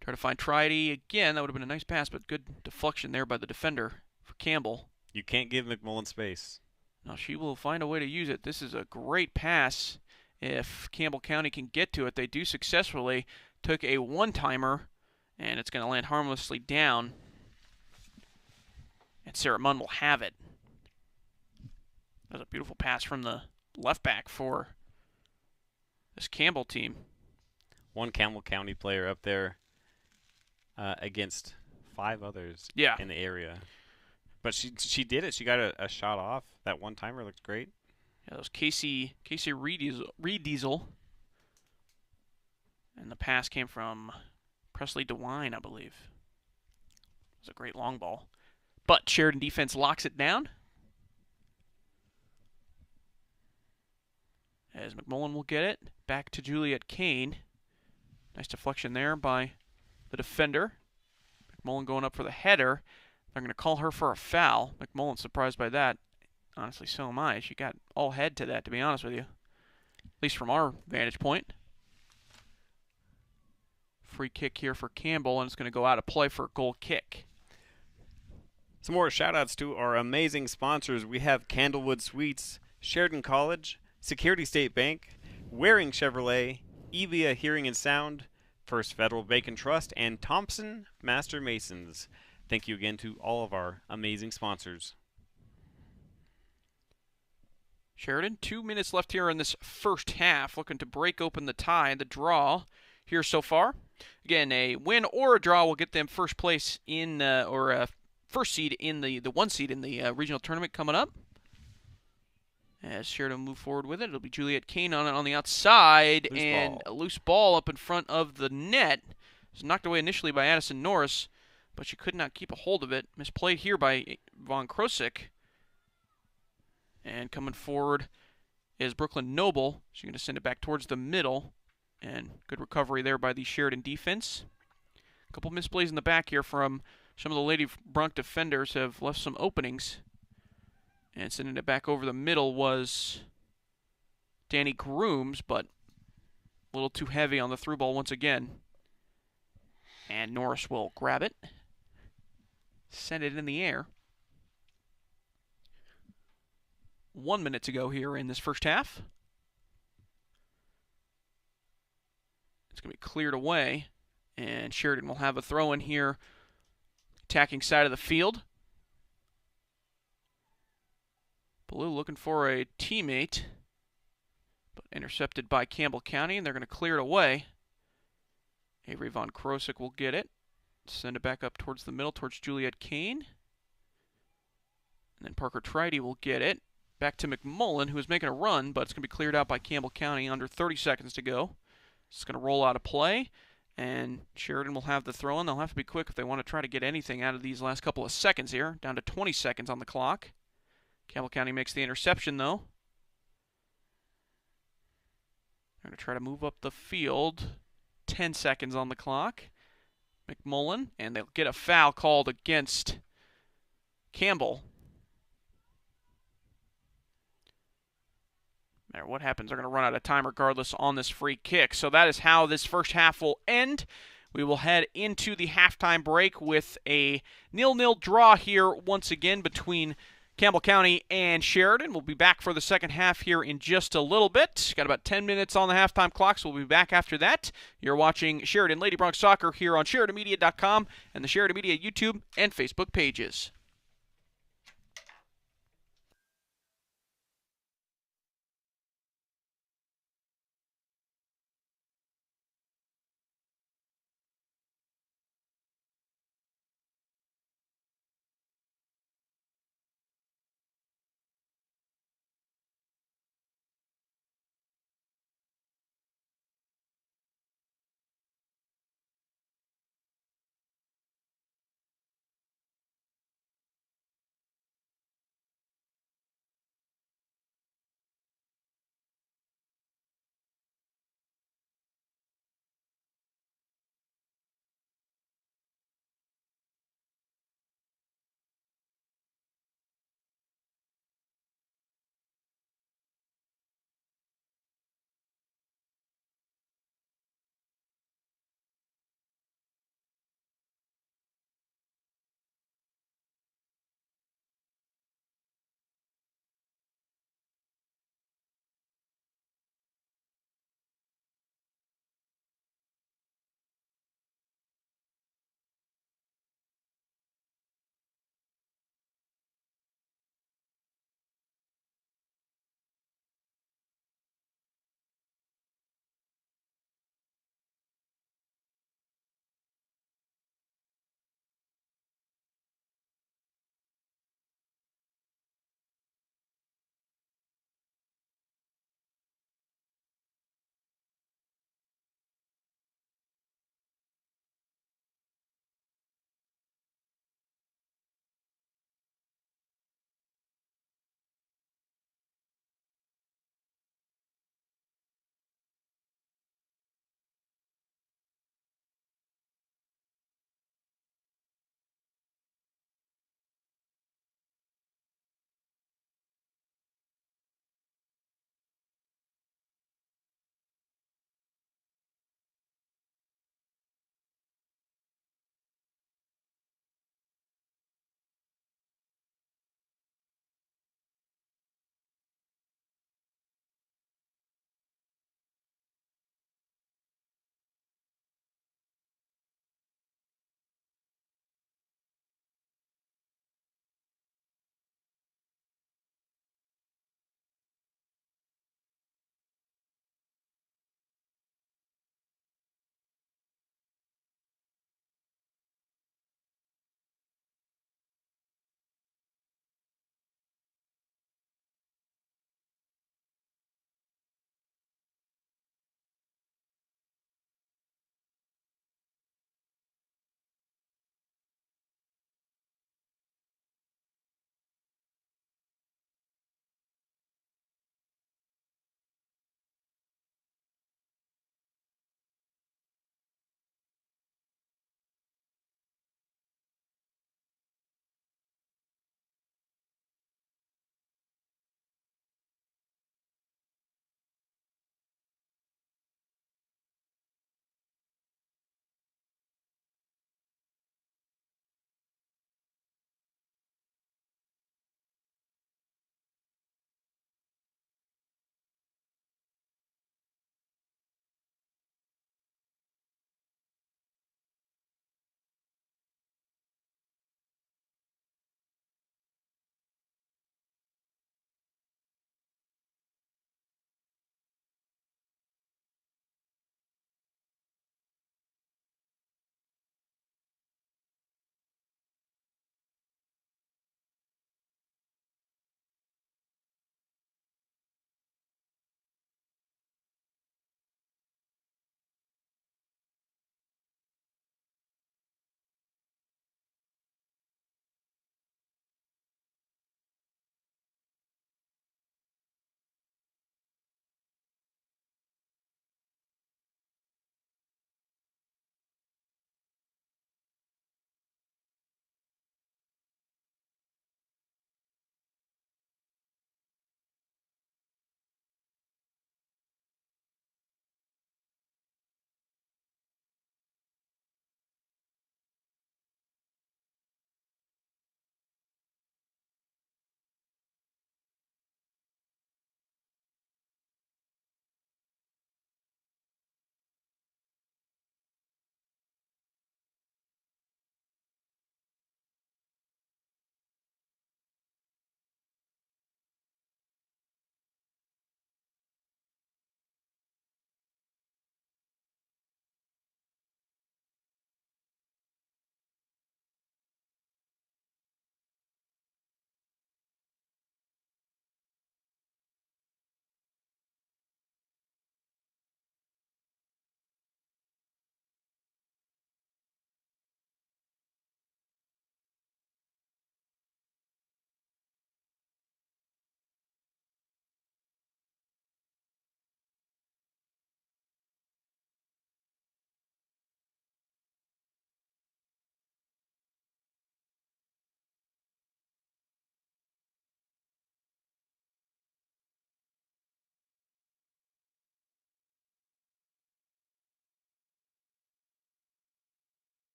Try to find Tridy again. That would have been a nice pass, but good deflection there by the defender for Campbell. You can't give McMullen space. Now she will find a way to use it. This is a great pass. If Campbell County can get to it, they do successfully. Took a one-timer, and it's going to land harmlessly down. And Sarah Munn will have it. That was a beautiful pass from the left back for this Campbell team. One Campbell County player up there against 5 others in the area. But she did it. She got a shot off. That one-timer looked great. Yeah, that was Casey Reed Diesel. And the pass came from Presley DeWine, I believe. It was a great long ball. But Sheridan defense locks it down. As McMullen will get it. Back to Juliet Kane. Nice deflection there by the defender. McMullen going up for the header. They're going to call her for a foul. McMullen's surprised by that. Honestly, so am I. She got all head to that, to be honest with you. At least from our vantage point. Free kick here for Campbell, and it's going to go out of play for a goal kick. Some more shout-outs to our amazing sponsors. We have Candlewood Suites, Sheridan College, Security State Bank, Waring Chevrolet, Evia Hearing and Sound, First Federal Bank and Trust, and Thompson Master Masons. Thank you again to all of our amazing sponsors. Sheridan, 2 minutes left here in this first half, looking to break open the tie, the draw here so far. Again, a win or a draw will get them first place in, first seed in the 1 seed in the regional tournament coming up. As Sheridan move forward with it, it'll be Juliet Kane on the outside, a loose ball up in front of the net. It was knocked away initially by Addison Norris, but she could not keep a hold of it. Misplayed here by Von Krosik. And coming forward is Brooklyn Noble. She's going to send it back towards the middle. And good recovery there by the Sheridan defense. A couple misplays in the back here from some of the Lady Bronc defenders have left some openings. And sending it back over the middle was Danny Grooms, but a little too heavy on the through ball once again. And Norris will grab it. Send it in the air. 1 minute to go here in this first half. It's going to be cleared away, and Sheridan will have a throw in here, attacking side of the field. Blue looking for a teammate, but intercepted by Campbell County, and they're going to clear it away. Avery Von Krosik will get it. Send it back up towards the middle, towards Juliet Kane. And then Parker Tridy will get it. Back to McMullen, who is making a run, but it's going to be cleared out by Campbell County under 30 seconds to go. It's going to roll out of play, and Sheridan will have the throw-in. They'll have to be quick if they want to try to get anything out of these last couple of seconds here. Down to 20 seconds on the clock. Campbell County makes the interception, though. They're going to try to move up the field. 10 seconds on the clock. McMullen, and they'll get a foul called against Campbell. No matter what happens, they're going to run out of time regardless on this free kick. So that is how this first half will end. We will head into the halftime break with a 0-0 draw here once again between Campbell County and Sheridan. We'll be back for the second half here in just a little bit. Got about 10 minutes on the halftime clock, so we'll be back after that. You're watching Sheridan Lady Bronc Soccer here on SheridanMedia.com and the Sheridan Media YouTube and Facebook pages.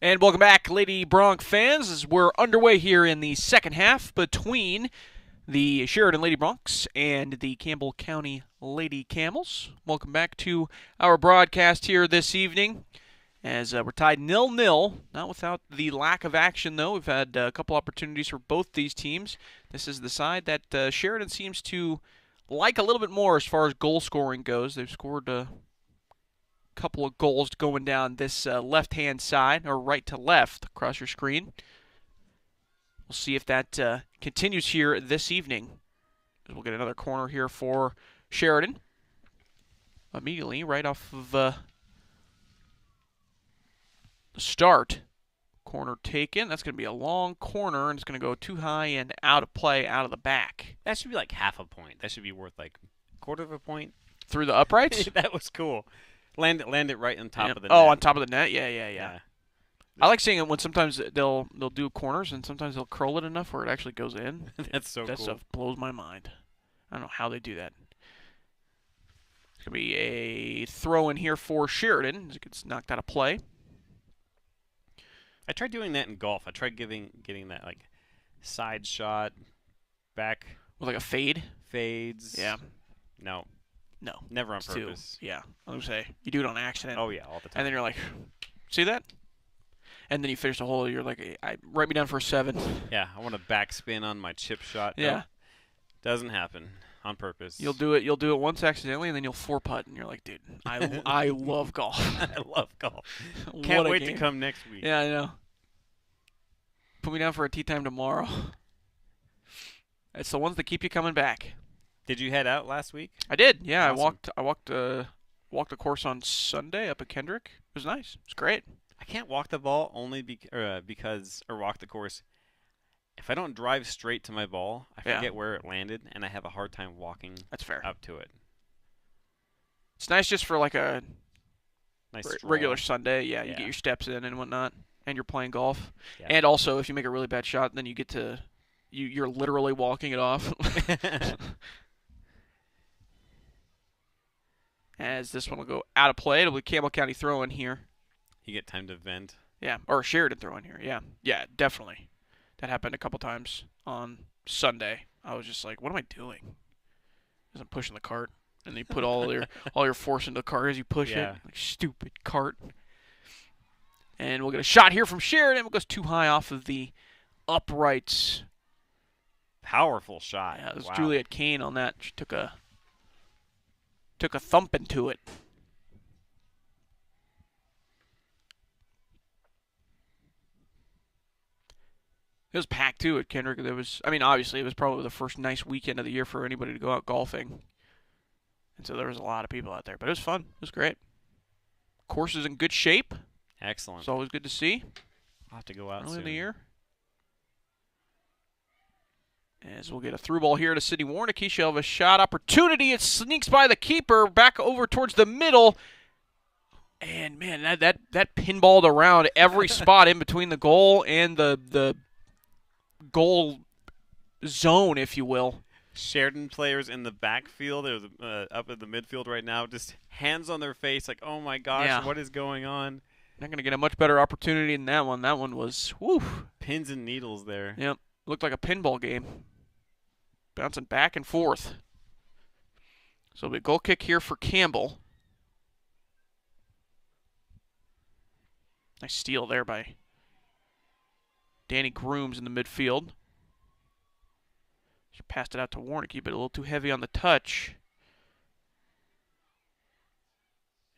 And welcome back, Lady Bronc fans, as we're underway here in the second half between the Sheridan Lady Broncs and the Campbell County Lady Camels. Welcome back to our broadcast here this evening, as we're tied 0-0. Not without the lack of action, though. We've had a couple opportunities for both these teams. This is the side that Sheridan seems to like a little bit more as far as goal scoring goes. They've scored couple of goals going down this left-hand side, or right to left across your screen. We'll see if that continues here this evening. We'll get another corner here for Sheridan. Immediately, right off of the start. Corner taken. That's going to be a long corner, and it's going to go too high and out of play, out of the back. That should be like half a point. That should be worth like a quarter of a point. Through the uprights? That was cool. Land it right on top of the net. Oh, on top of the net? Yeah. I like seeing it when sometimes they'll do corners and sometimes they'll curl it enough where it actually goes in. That's so cool. That stuff blows my mind. I don't know how they do that. It's going to be a throw in here for Sheridan as it gets knocked out of play. I tried doing that in golf. I tried getting that like side shot back With like a fade? fades. Yeah. No. No. Never on It's purpose. Yeah. I was going to say, you do it on accident. Oh yeah, all the time. And then you're like, see that? And then you finish the hole, you're like, write me down for a 7. Yeah, I want to backspin on my chip shot. Yeah. Nope. Doesn't happen on purpose. You'll do it once accidentally, and then you'll 4-putt, and you're like, dude, I love golf. I love golf. What Can't a wait game. to come next week. Yeah, I know. Put me down for a tea time tomorrow. It's the ones that keep you coming back. Did you head out last week? I did. Yeah, Awesome. I walked the course on Sunday up at Kendrick. It was nice. It was great. I can't walk the ball only because walk the course. If I don't drive straight to my ball, I forget where it landed, and I have a hard time walking That's fair. up to it. It's nice just for like a Nice regular Sunday. Yeah, you Yeah. get your steps in and whatnot, and you're playing golf. Yeah. And also, if you make a really bad shot, then you get to you're literally walking it off. As this one will go out of play, it'll be Campbell County throw in here. You get time to vent. Yeah, or Sheridan throw in here. Yeah, definitely. That happened a couple times on Sunday. I was just like, what am I doing? As I'm pushing the cart, and then you put all your force into the cart as you push it. Like, stupid cart. And we'll get a shot here from Sheridan. It goes too high off of the uprights. Powerful shot. Yeah, it was Wow. Juliet Kane on that. She took a thumping to it. It was packed too at Kendrick. Obviously it was probably the first nice weekend of the year for anybody to go out golfing. And so there was a lot of people out there. But it was fun. It was great. Course is in good shape. Excellent. It's always good to see. I'll have to go out Early soon. in the year. As we'll get a through ball here to Sydney Warnick. She'll have a shot opportunity. It sneaks by the keeper back over towards the middle. And man, that pinballed around every spot in between the goal and the goal zone, if you will. Sheridan players in the backfield, they're up at the midfield right now, just hands on their face, like, oh my gosh, what is going on? Not going to get a much better opportunity than that one. That one was, whew. Pins and needles there. Yep, looked like a pinball game. Bouncing back and forth. So it'll be a goal kick here for Campbell. Nice steal there by Danny Grooms in the midfield. She passed it out to Warnick, but a little too heavy on the touch.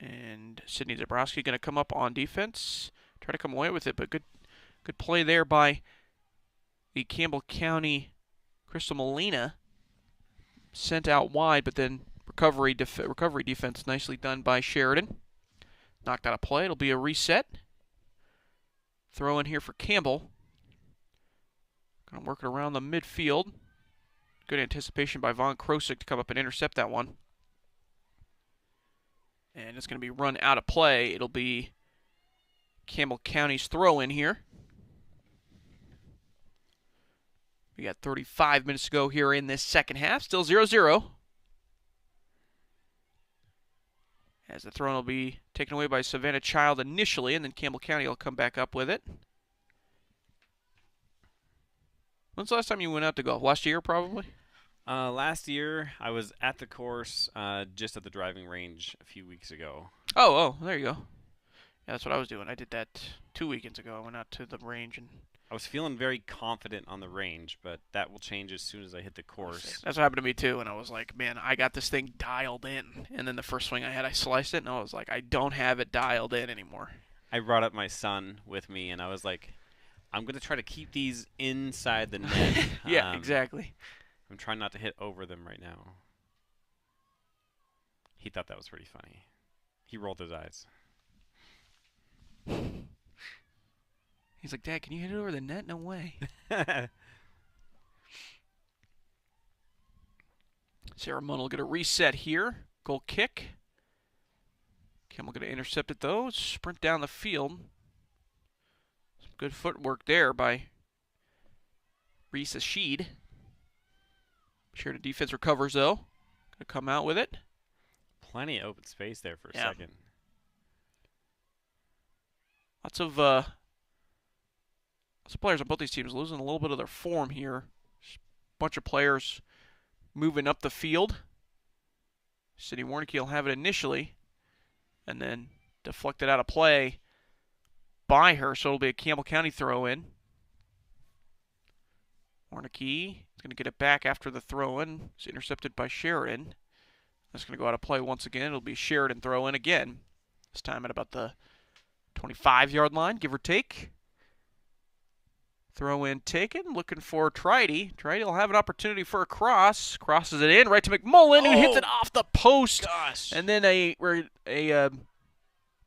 And Sydney Zabrowski going to come up on defense. Try to come away with it, but good play there by the Campbell County Crystal Molina. Sent out wide, but then recovery defense nicely done by Sheridan. Knocked out of play. It'll be a reset. Throw in here for Campbell. Going to work it around the midfield. Good anticipation by Von Krosick to come up and intercept that one. And it's going to be run out of play. It'll be Campbell County's throw in here. We got 35 minutes to go here in this second half. Still 0-0. as the throw will be taken away by Savannah Child initially, and then Campbell County will come back up with it. When's the last time you went out to golf? Last year, probably? Last year, I was at the course just at the driving range a few weeks ago. Oh, there you go. Yeah, that's what I was doing. I did that 2 weekends ago. I went out to the range and I was feeling very confident on the range, but that will change as soon as I hit the course. that's what happened to me too. And I was like, man, I got this thing dialed in. And then the first swing I had, I sliced it, and I was like, I don't have it dialed in anymore. I brought up my son with me, and I was like, I'm going to try to keep these inside the net. Yeah, exactly. I'm trying not to hit over them right now. He thought that was pretty funny. He rolled his eyes. He's like, Dad, can you hit it over the net? No way. Sarah Munn will get a reset here. Goal kick. Campbell going to intercept it, though. Sprint down the field. Some good footwork there by Reese Sheed. Sure, the defense recovers, though. Going to come out with it. Plenty of open space there for a second. Lots of players on both these teams losing a little bit of their form here. Just a bunch of players moving up the field. Sydney Warnicke will have it initially, and then deflected out of play by her, so it'll be a Campbell County throw-in. Warnicke is going to get it back after the throw-in. It's intercepted by Sheridan. That's going to go out of play once again. It'll be Sheridan throw-in again. This time at about the 25-yard line, give or take. Throw in taken, looking for Tridy. Tridy will have an opportunity for a cross. Crosses it in, right to McMullen, who hits it off the post. Gosh. And then a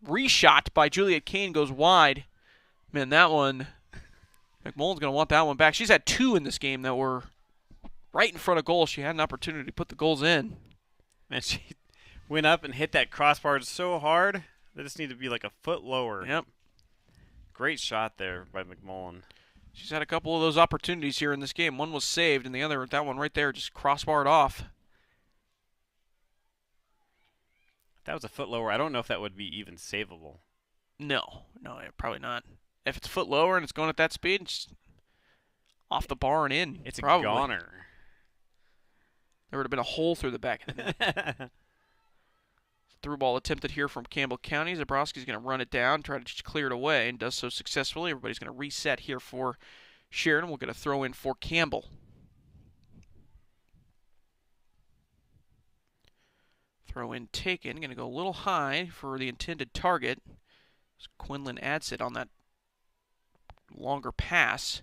reshot by Juliet Kane goes wide. Man, that one, McMullen's going to want that one back. She's had two in this game that were right in front of goal. She had an opportunity to put the goals in. Man, she went up and hit that crossbar so hard. They just need to be like a foot lower. Yep. Great shot there by McMullen. She's had a couple of those opportunities here in this game. One was saved, and the other, that one right there, just crossbarred off. That was a foot lower. I don't know if that would be even savable. No, probably not. If it's a foot lower and it's going at that speed, it's off the bar and in. It's probably a goner. There would have been a hole through the back of the net. Through ball attempted here from Campbell County. Zabrowski's going to run it down, try to just clear it away, and does so successfully. Everybody's going to reset here for Sheridan. We'll get a throw in for Campbell. Throw in taken. Going to go a little high for the intended target. Quinlan adds it on that longer pass.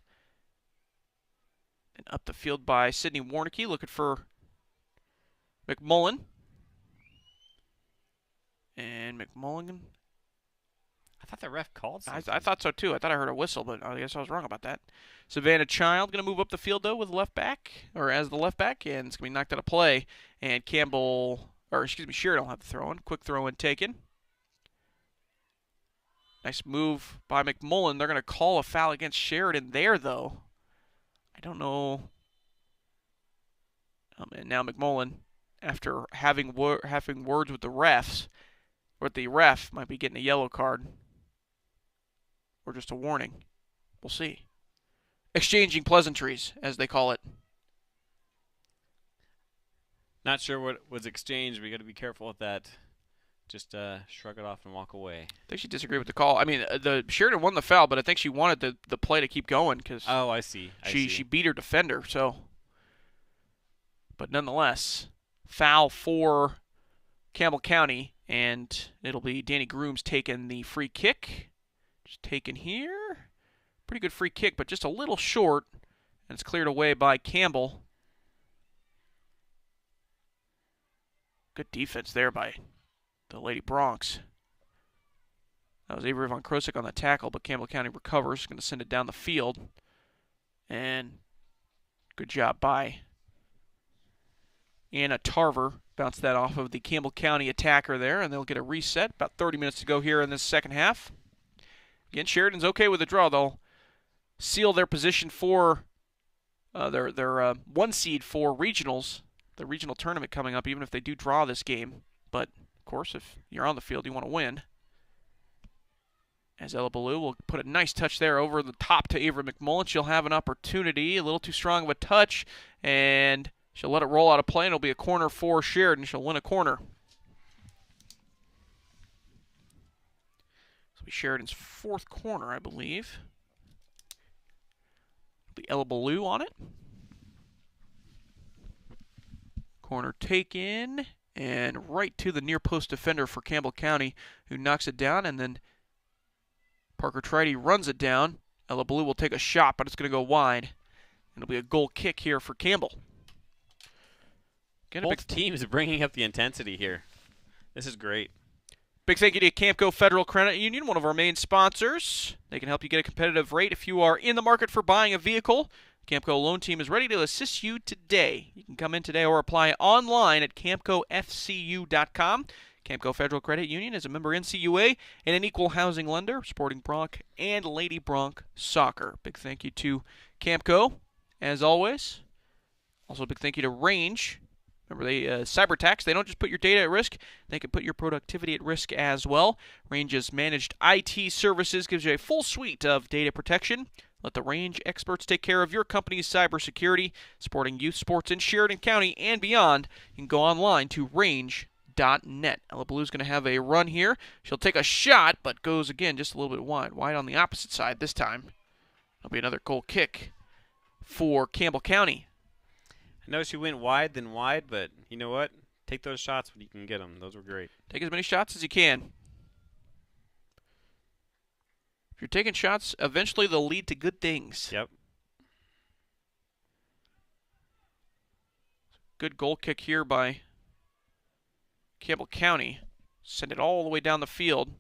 And up the field by Sydney Warnicke, looking for McMullen. And McMullen. I thought the ref called something. I thought so too. I thought I heard a whistle, but I guess I was wrong about that. Savannah Child going to move up the field though with left back, or as the left back, and it's going to be knocked out of play. And Sheridan will have the throw in. Quick throw in taken. Nice move by McMullen. They're going to call a foul against Sheridan there though. I don't know. And now McMullen, after having words with the refs, or the ref might be getting a yellow card, or just a warning. We'll see. Exchanging pleasantries, as they call it. Not sure what was exchanged. We got to be careful with that. Just shrug it off and walk away. I think she disagreed with the call. I mean, the Sheridan won the foul, but I think she wanted the play to keep going because I see. She beat her defender. So, but nonetheless, foul for Campbell County. And it'll be Danny Grooms taking the free kick. Just taken here. Pretty good free kick, but just a little short. And it's cleared away by Campbell. Good defense there by the Lady Broncs. That was Avery Von Krosik on the tackle, but Campbell County recovers. Going to send it down the field. And good job by Anna Tarver. Bounce that off of the Campbell County attacker there, and they'll get a reset. About 30 minutes to go here in this second half. Again, Sheridan's okay with the draw. They'll seal their position for their one seed for regionals, the regional tournament coming up, even if they do draw this game. But Of course, if you're on the field, you want to win. As Ella Ballou will put a nice touch there over the top to Avery McMullen. She'll have an opportunity, a little too strong of a touch, and she'll let it roll out of play, and it'll be a corner for Sheridan. She'll win a corner. This will be Sheridan's 4th corner, I believe. It'll be Ella Ballou on it. Corner taken, and right to the near post defender for Campbell County, who knocks it down, and then Parker Tridy runs it down. Ella Ballou will take a shot, but it's going to go wide. It'll be a goal kick here for Campbell. Again, Both teams bringing up the intensity here. This is great. Big thank you to Campco Federal Credit Union, one of our main sponsors. They can help you get a competitive rate if you are in the market for buying a vehicle. Campco Loan Team is ready to assist you today. You can come in today or apply online at campcofcu.com. Camco Federal Credit Union is a member NCUA and an equal housing lender, supporting Bronc and Lady Bronc soccer. Big thank you to Campco, as always. Also, a big thank you to Range. Remember, they cyber attacks. They don't just put your data at risk; they can put your productivity at risk as well. Range's managed IT services gives you a full suite of data protection. Let the Range experts take care of your company's cybersecurity, supporting youth sports in Sheridan County and beyond. You can go online to range.net. Ella Ballou's going to have a run here. She'll take a shot, but goes again just a little bit wide. Wide on the opposite side this time. That'll be another goal kick for Campbell County. I know she went wide then wide, but you know what? Take those shots when you can get them. Those were great. Take as many shots as you can. If you're taking shots, eventually they'll lead to good things. Yep. Good goal kick here by Campbell County. Send it all the way down the field.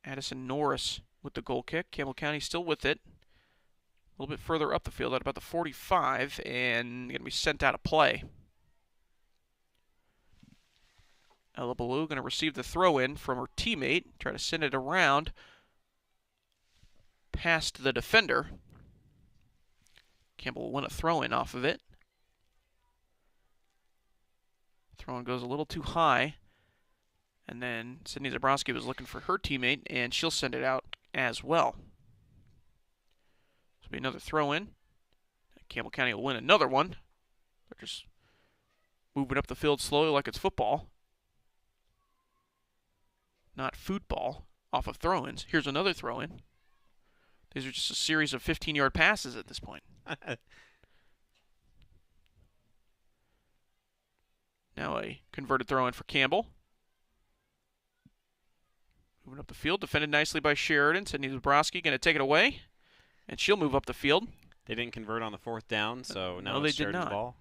Addison Norris with the goal kick. Campbell County still with it. A little bit further up the field at about the 45, and going to be sent out of play. Ella Ballou going to receive the throw-in from her teammate. Try to send it around past the defender. Campbell will win a throw-in off of it. Throw-in goes a little too high. And then Sydney Zabrowski was looking for her teammate, and she'll send it out as well. This will be another throw-in. Campbell County will win another one. They're just moving up the field slowly like it's football. Not football, off of throw-ins. Here's another throw-in. These are just a series of 15-yard passes at this point. Now a converted throw-in for Campbell. Moving up the field, defended nicely by Sheridan. Sydney Zabrowski going to take it away, and she'll move up the field. They didn't convert on the 4th down, so now No, they it's did Sheridan's not. ball.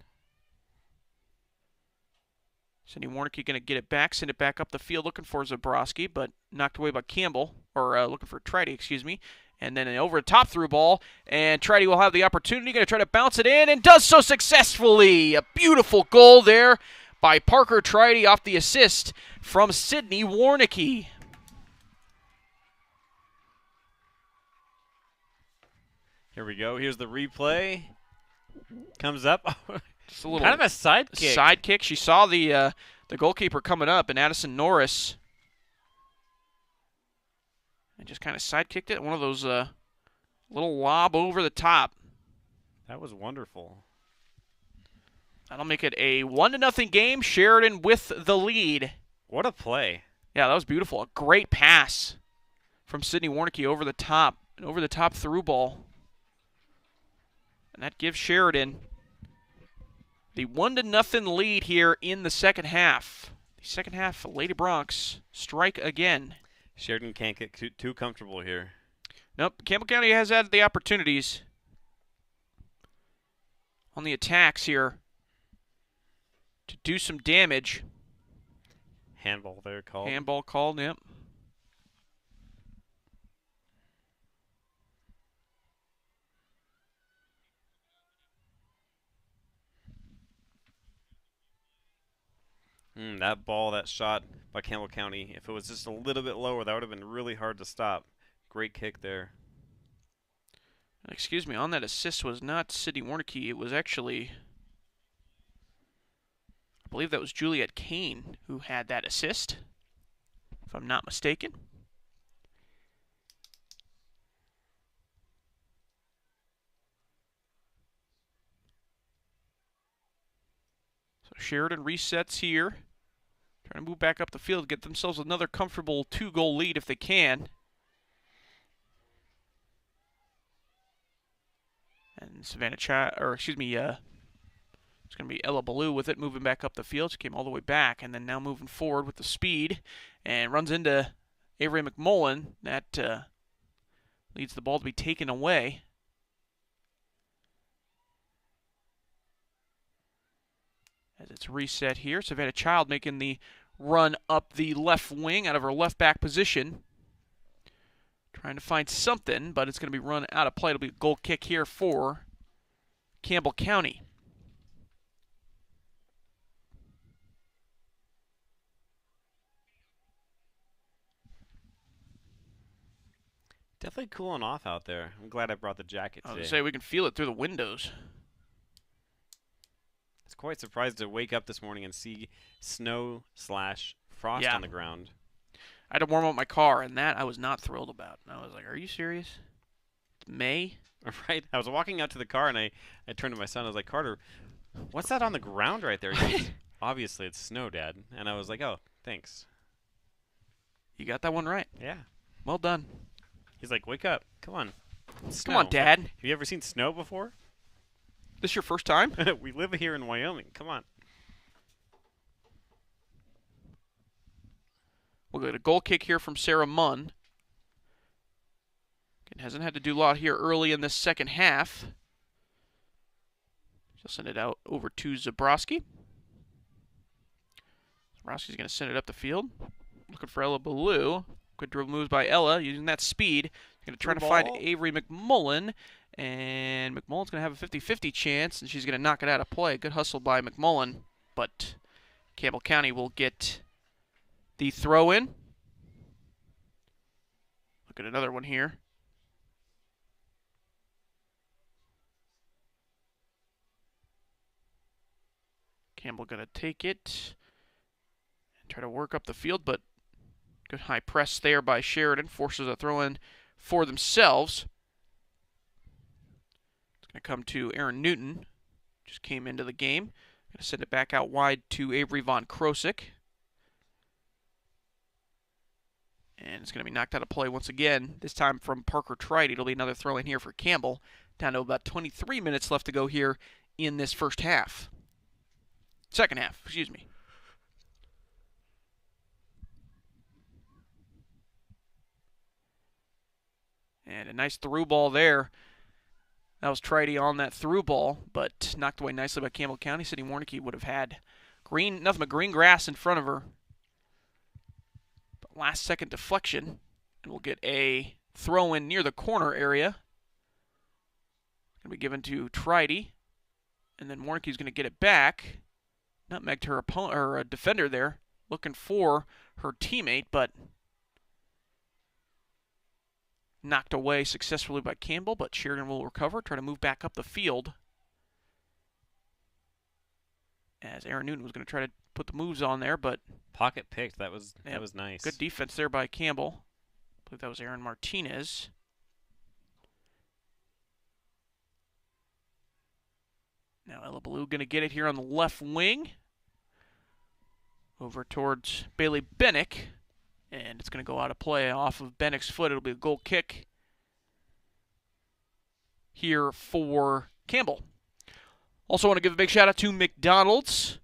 Cindy Warnicki going to get it back, send it back up the field, looking for Zabrowski, but knocked away by Campbell, or looking for Tridy, excuse me. And then an over-the-top through ball, and Tridy will have the opportunity, going to try to bounce it in, and does so successfully. A beautiful goal there by Parker Tridy off the assist from Sydney Warnicki. Here we go. Here's the replay. Comes up. Just a little kind of a side kick. Side kick. She saw the goalkeeper coming up, and Addison Norris, and just kind of side kicked it. One of those little lob over the top. That was wonderful. That'll make it a 1-0 game. Sheridan with the lead. What a play. Yeah, that was beautiful. A great pass from Sydney Warnicki over the top. An over-the-top through ball. And that gives Sheridan the 1-0 lead here in the second half. The second half, Lady Broncs strike again. Sheridan can't get too comfortable here. Nope, Campbell County has had the opportunities on the attacks here to do some damage. Handball there called. Handball called, yep. That ball, that shot by Campbell County, if it was just a little bit lower, that would have been really hard to stop. Great kick there. Excuse me, on that assist was not Sydney Warnicki. It was actually, I believe that was Juliet Kane who had that assist, if I'm not mistaken. So Sheridan resets here. Trying to move back up the field, get themselves another comfortable 2-goal lead if they can. And it's going to be Ella Ballou with it, moving back up the field. She came all the way back, and then now moving forward with the speed, and runs into Avery McMullen. That leads the ball to be taken away. As it's reset here, Savannah Child making the run up the left wing out of her left back position. Trying to find something, but it's going to be run out of play. It'll be a goal kick here for Campbell County. Definitely cooling off out there. I'm glad I brought the jacket I was today. going to say, we can feel it through the windows. I was quite surprised to wake up this morning and see snow/frost on the ground. I had to warm up my car, and that I was not thrilled about. And I was like, are you serious? It's May? Right? I was walking out to the car, and I turned to my son. I was like, Carter, what's that on the ground right there? He goes, obviously, it's snow, Dad. And I was like, oh, thanks. You got that one right. Yeah. Well done. He's like, wake up. Come on. Come on, Dad. Have you ever seen snow before? This your first time? We live here in Wyoming. Come on. We'll get a goal kick here from Sarah Munn. Again, hasn't had to do a lot here early in this second half. She'll send it out over to Zabrowski. Zabrowski's going to send it up the field. Looking for Ella Ballou. Good dribble moves by Ella, using that speed. Going to try to find Avery McMullen. And McMullen's going to have a 50-50 chance, and she's going to knock it out of play. Good hustle by McMullen. But Campbell County will get the throw in. Look at another one here. Campbell going to take it and try to work up the field, but good high press there by Sheridan. Forces a throw in for themselves. It's going to come to Aaron Newton. Just came into the game. Going to send it back out wide to Avery Von Krosik. And it's going to be knocked out of play once again, this time from Parker Tridy. It'll be another throw in here for Campbell. Down to about 23 minutes left to go here in this first half. Second half, excuse me. And a nice through ball there. That was Tridy on that through ball, but knocked away nicely by Campbell County. Sidney Warnicke would have had nothing but green grass in front of her. Last second deflection, and we'll get a throw in near the corner area. Going to be given to Tridy, and then Warnicke's going to get it back. Nutmegged her opponent or defender there, looking for her teammate, but knocked away successfully by Campbell. But Sheridan will recover, try to move back up the field. As Aaron Newton was going to try to put the moves on there, but pocket picked. That was nice. Good defense there by Campbell. I believe that was Aaron Martinez. Now Ella Ballou going to get it here on the left wing. Over towards Bailey Bennick. And it's going to go out of play off of Bennick's foot. It'll be a goal kick here for Campbell. Also want to give a big shout out to McDonald's.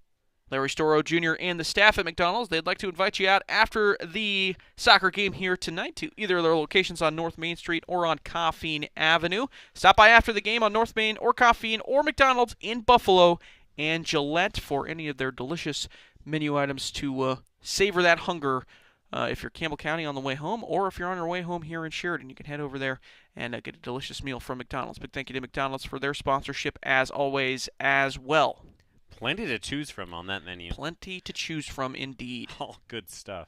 Larry Storrow Jr. and the staff at McDonald's. They'd like to invite you out after the soccer game here tonight to either of their locations on North Main Street or on Coffeen Avenue. Stop by after the game on North Main or Coffeen or McDonald's in Buffalo and Gillette for any of their delicious menu items to savor that hunger. If you're Campbell County on the way home, or if you're on your way home here in Sheridan, you can head over there and get a delicious meal from McDonald's. Big thank you to McDonald's for their sponsorship, as always, as well. Plenty to choose from on that menu. Plenty to choose from, indeed. All good stuff.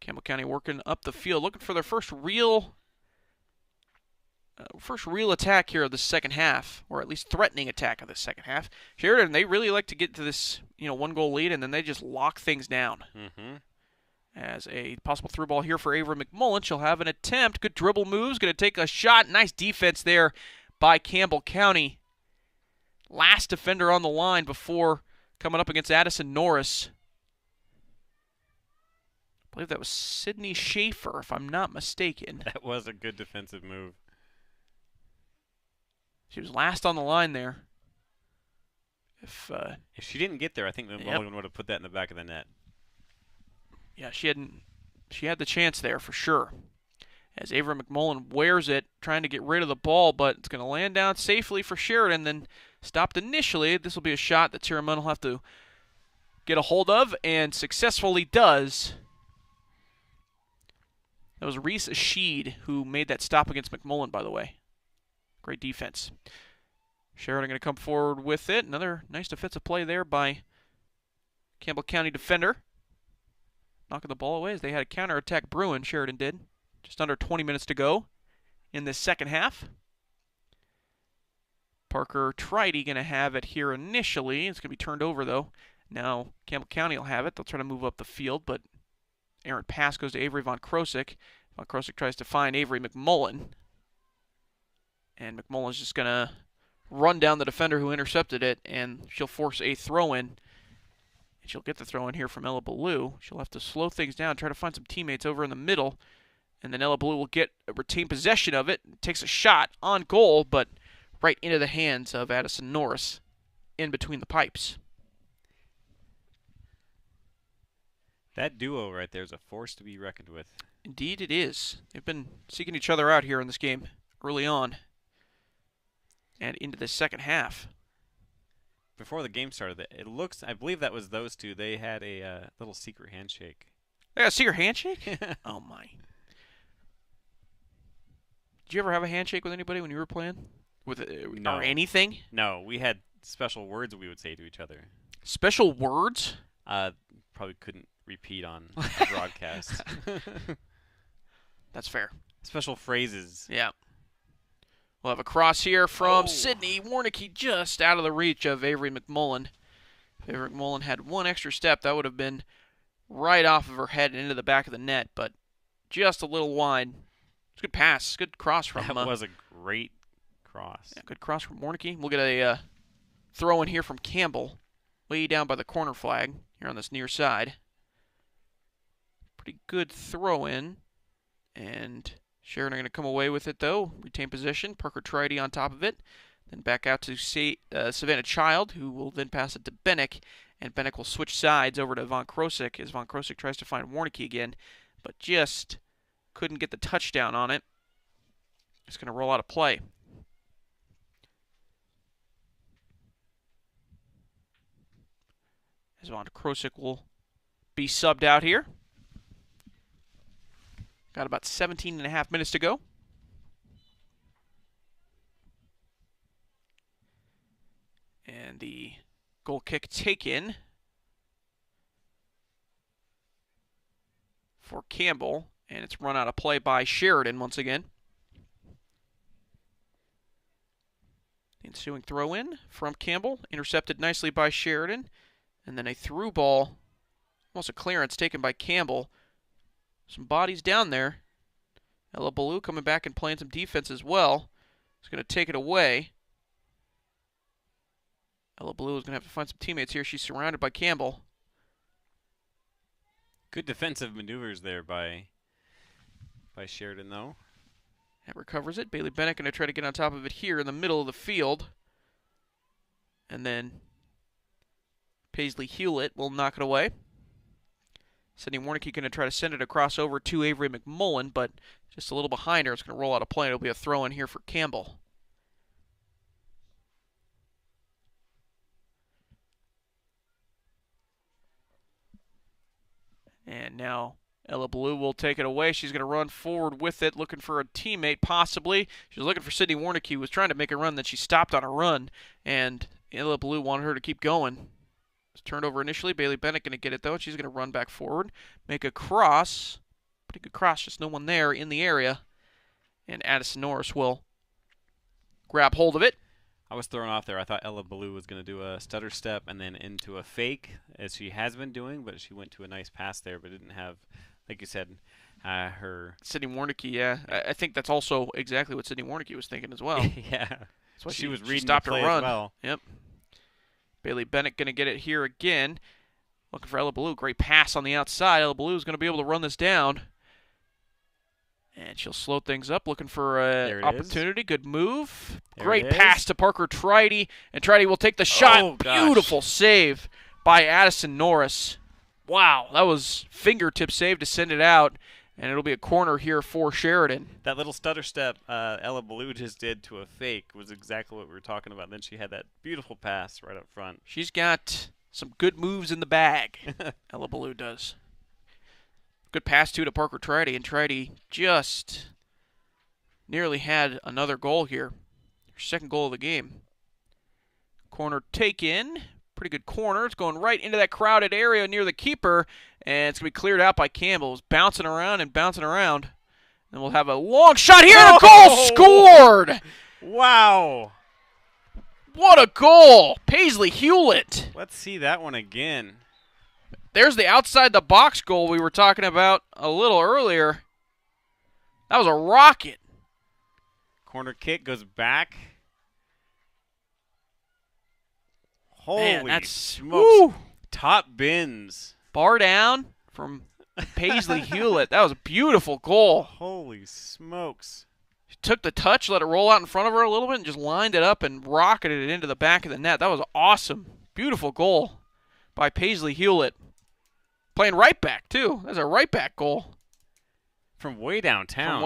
Campbell County working up the field, looking for their first real first real attack here of the second half, or at least threatening attack of the second half. Sheridan, they really like to get to this, 1-goal lead, and then they just lock things down. Mm-hmm. As a possible through ball here for Avery McMullen. She'll have an attempt. Good dribble moves. Going to take a shot. Nice defense there by Campbell County. Last defender on the line before coming up against Addison Norris. I believe that was Sydney Schaefer, if I'm not mistaken. That was a good defensive move. She was last on the line there. If she didn't get there, I think McMullen would have put that in the back of the net. Yeah, she had the chance there for sure. As Avery McMullen wears it, trying to get rid of the ball, but it's going to land down safely for Sheridan, then stopped initially. This will be a shot that Tyramon will have to get a hold of, and successfully does. That was Reese Sheed who made that stop against McMullen, by the way. Great defense. Sheridan going to come forward with it. Another nice defensive play there by Campbell County defender. Knocking the ball away as they had a counterattack brewing, Sheridan did. Just under 20 minutes to go in this second half. Parker Tridy going to have it here initially. It's going to be turned over, though. Now Campbell County will have it. They'll try to move up the field, but errant pass goes to Avery Von Krosik. Von Krosik tries to find Avery McMullen. And McMullen's just going to run down the defender who intercepted it, and she'll force a throw-in. And she'll get the throw in here from Ella Ballou. She'll have to slow things down, try to find some teammates over in the middle. And then Ella Ballou will retain possession of it. Takes a shot on goal, but right into the hands of Addison Norris in between the pipes. That duo right there is a force to be reckoned with. Indeed it is. They've been seeking each other out here in this game early on and into the second half. Before the game started, I believe that was those two. They had a little secret handshake. They got a secret handshake? Oh, my. Did you ever have a handshake with anybody when you were playing? No. Or anything? No, we had special words we would say to each other. Special words? Probably couldn't repeat on a broadcast. That's fair. Special phrases. Yeah. We'll have a cross here from Sydney Warnicki, just out of the reach of Avery McMullen. If Avery McMullen had one extra step, that would have been right off of her head and into the back of the net, but just a little wide. It's a good pass. Good cross from That was a great cross. Yeah, good cross from Warnicki. We'll get a throw in here from Campbell, way down by the corner flag here on this near side. Pretty good throw in, and Sheridan are going to come away with it, though. Retain possession. Parker Tridy on top of it. Then back out to Savannah Child, who will then pass it to Bennick. And Bennick will switch sides over to Von Krosik as Von Krosik tries to find Warnicki again, but just couldn't get the touchdown on it. It's going to roll out of play. As Von Krosik will be subbed out here. Got about 17 and a half minutes to go. And the goal kick taken for Campbell. And it's run out of play by Sheridan once again. The ensuing throw in from Campbell. Intercepted nicely by Sheridan. And then a through ball. Almost a clearance taken by Campbell. Some bodies down there. Ella Ballou coming back and playing some defense as well. He's going to take it away. Ella Ballou is going to have to find some teammates here. She's surrounded by Campbell. Good defensive maneuvers there by Sheridan, though. That recovers it. Bailey Bennett going to try to get on top of it here in the middle of the field. And then Paisley Hewlett will knock it away. Sydney Warnicki going to try to send it across over to Avery McMullen, but just a little behind her. It's going to roll out a play. It'll be a throw in here for Campbell. And now Ella Ballou will take it away. She's going to run forward with it, looking for a teammate, possibly. She was looking for Sydney Warnicki, who was trying to make a run, then she stopped on a run, and Ella Ballou wanted her to keep going. It's turned over initially. Bailey Bennett going to get it, though. She's going to run back forward, make a cross. Pretty good cross, just no one there in the area. And Addison Norris will grab hold of it. I was thrown off there. I thought Ella Blue was going to do a stutter step and then into a fake, as she has been doing, but she went to a nice pass there, but didn't have, like you said, her... Sydney Warnicki, yeah. I think that's also exactly what Sydney Warnicki was thinking as well. Yeah. That's why she was she reading stopped the play her run. as well. Yep. Bailey Bennett going to get it here again. Looking for Ella Blue. Great pass on the outside. Ella Blue is going to be able to run this down. And she'll slow things up, looking for an opportunity. Good move. Great pass to Parker Tridy. And Tridy will take the shot. Oh, gosh. Beautiful save by Addison Norris. Wow, that was fingertip save to send it out. And it'll be a corner here for Sheridan. That little stutter step Ella Blue just did to a fake was exactly what we were talking about. Then she had that beautiful pass right up front. She's got some good moves in the bag, Ella Blue does. Good pass, too, to Parker Tridy, and Tridy just nearly had another goal here. Her second goal of the game. Corner taken. Pretty good corner. It's going right into that crowded area near the keeper, and it's going to be cleared out by Campbell. It was bouncing around and bouncing around. And we'll have a long shot here, and a goal scored! Wow! What a goal! Paisley Hewlett. Let's see that one again. There's the outside-the-box goal we were talking about a little earlier. That was a rocket. Corner kick goes back. Holy Man, that's smokes. woo. Top bins. Bar down from Paisley Hewlett. That was a beautiful goal. Holy smokes. She took the touch, let it roll out in front of her a little bit, and just lined it up and rocketed it into the back of the net. That was awesome. Beautiful goal by Paisley Hewlett. Playing right back, too. That's a right back goal. From way downtown.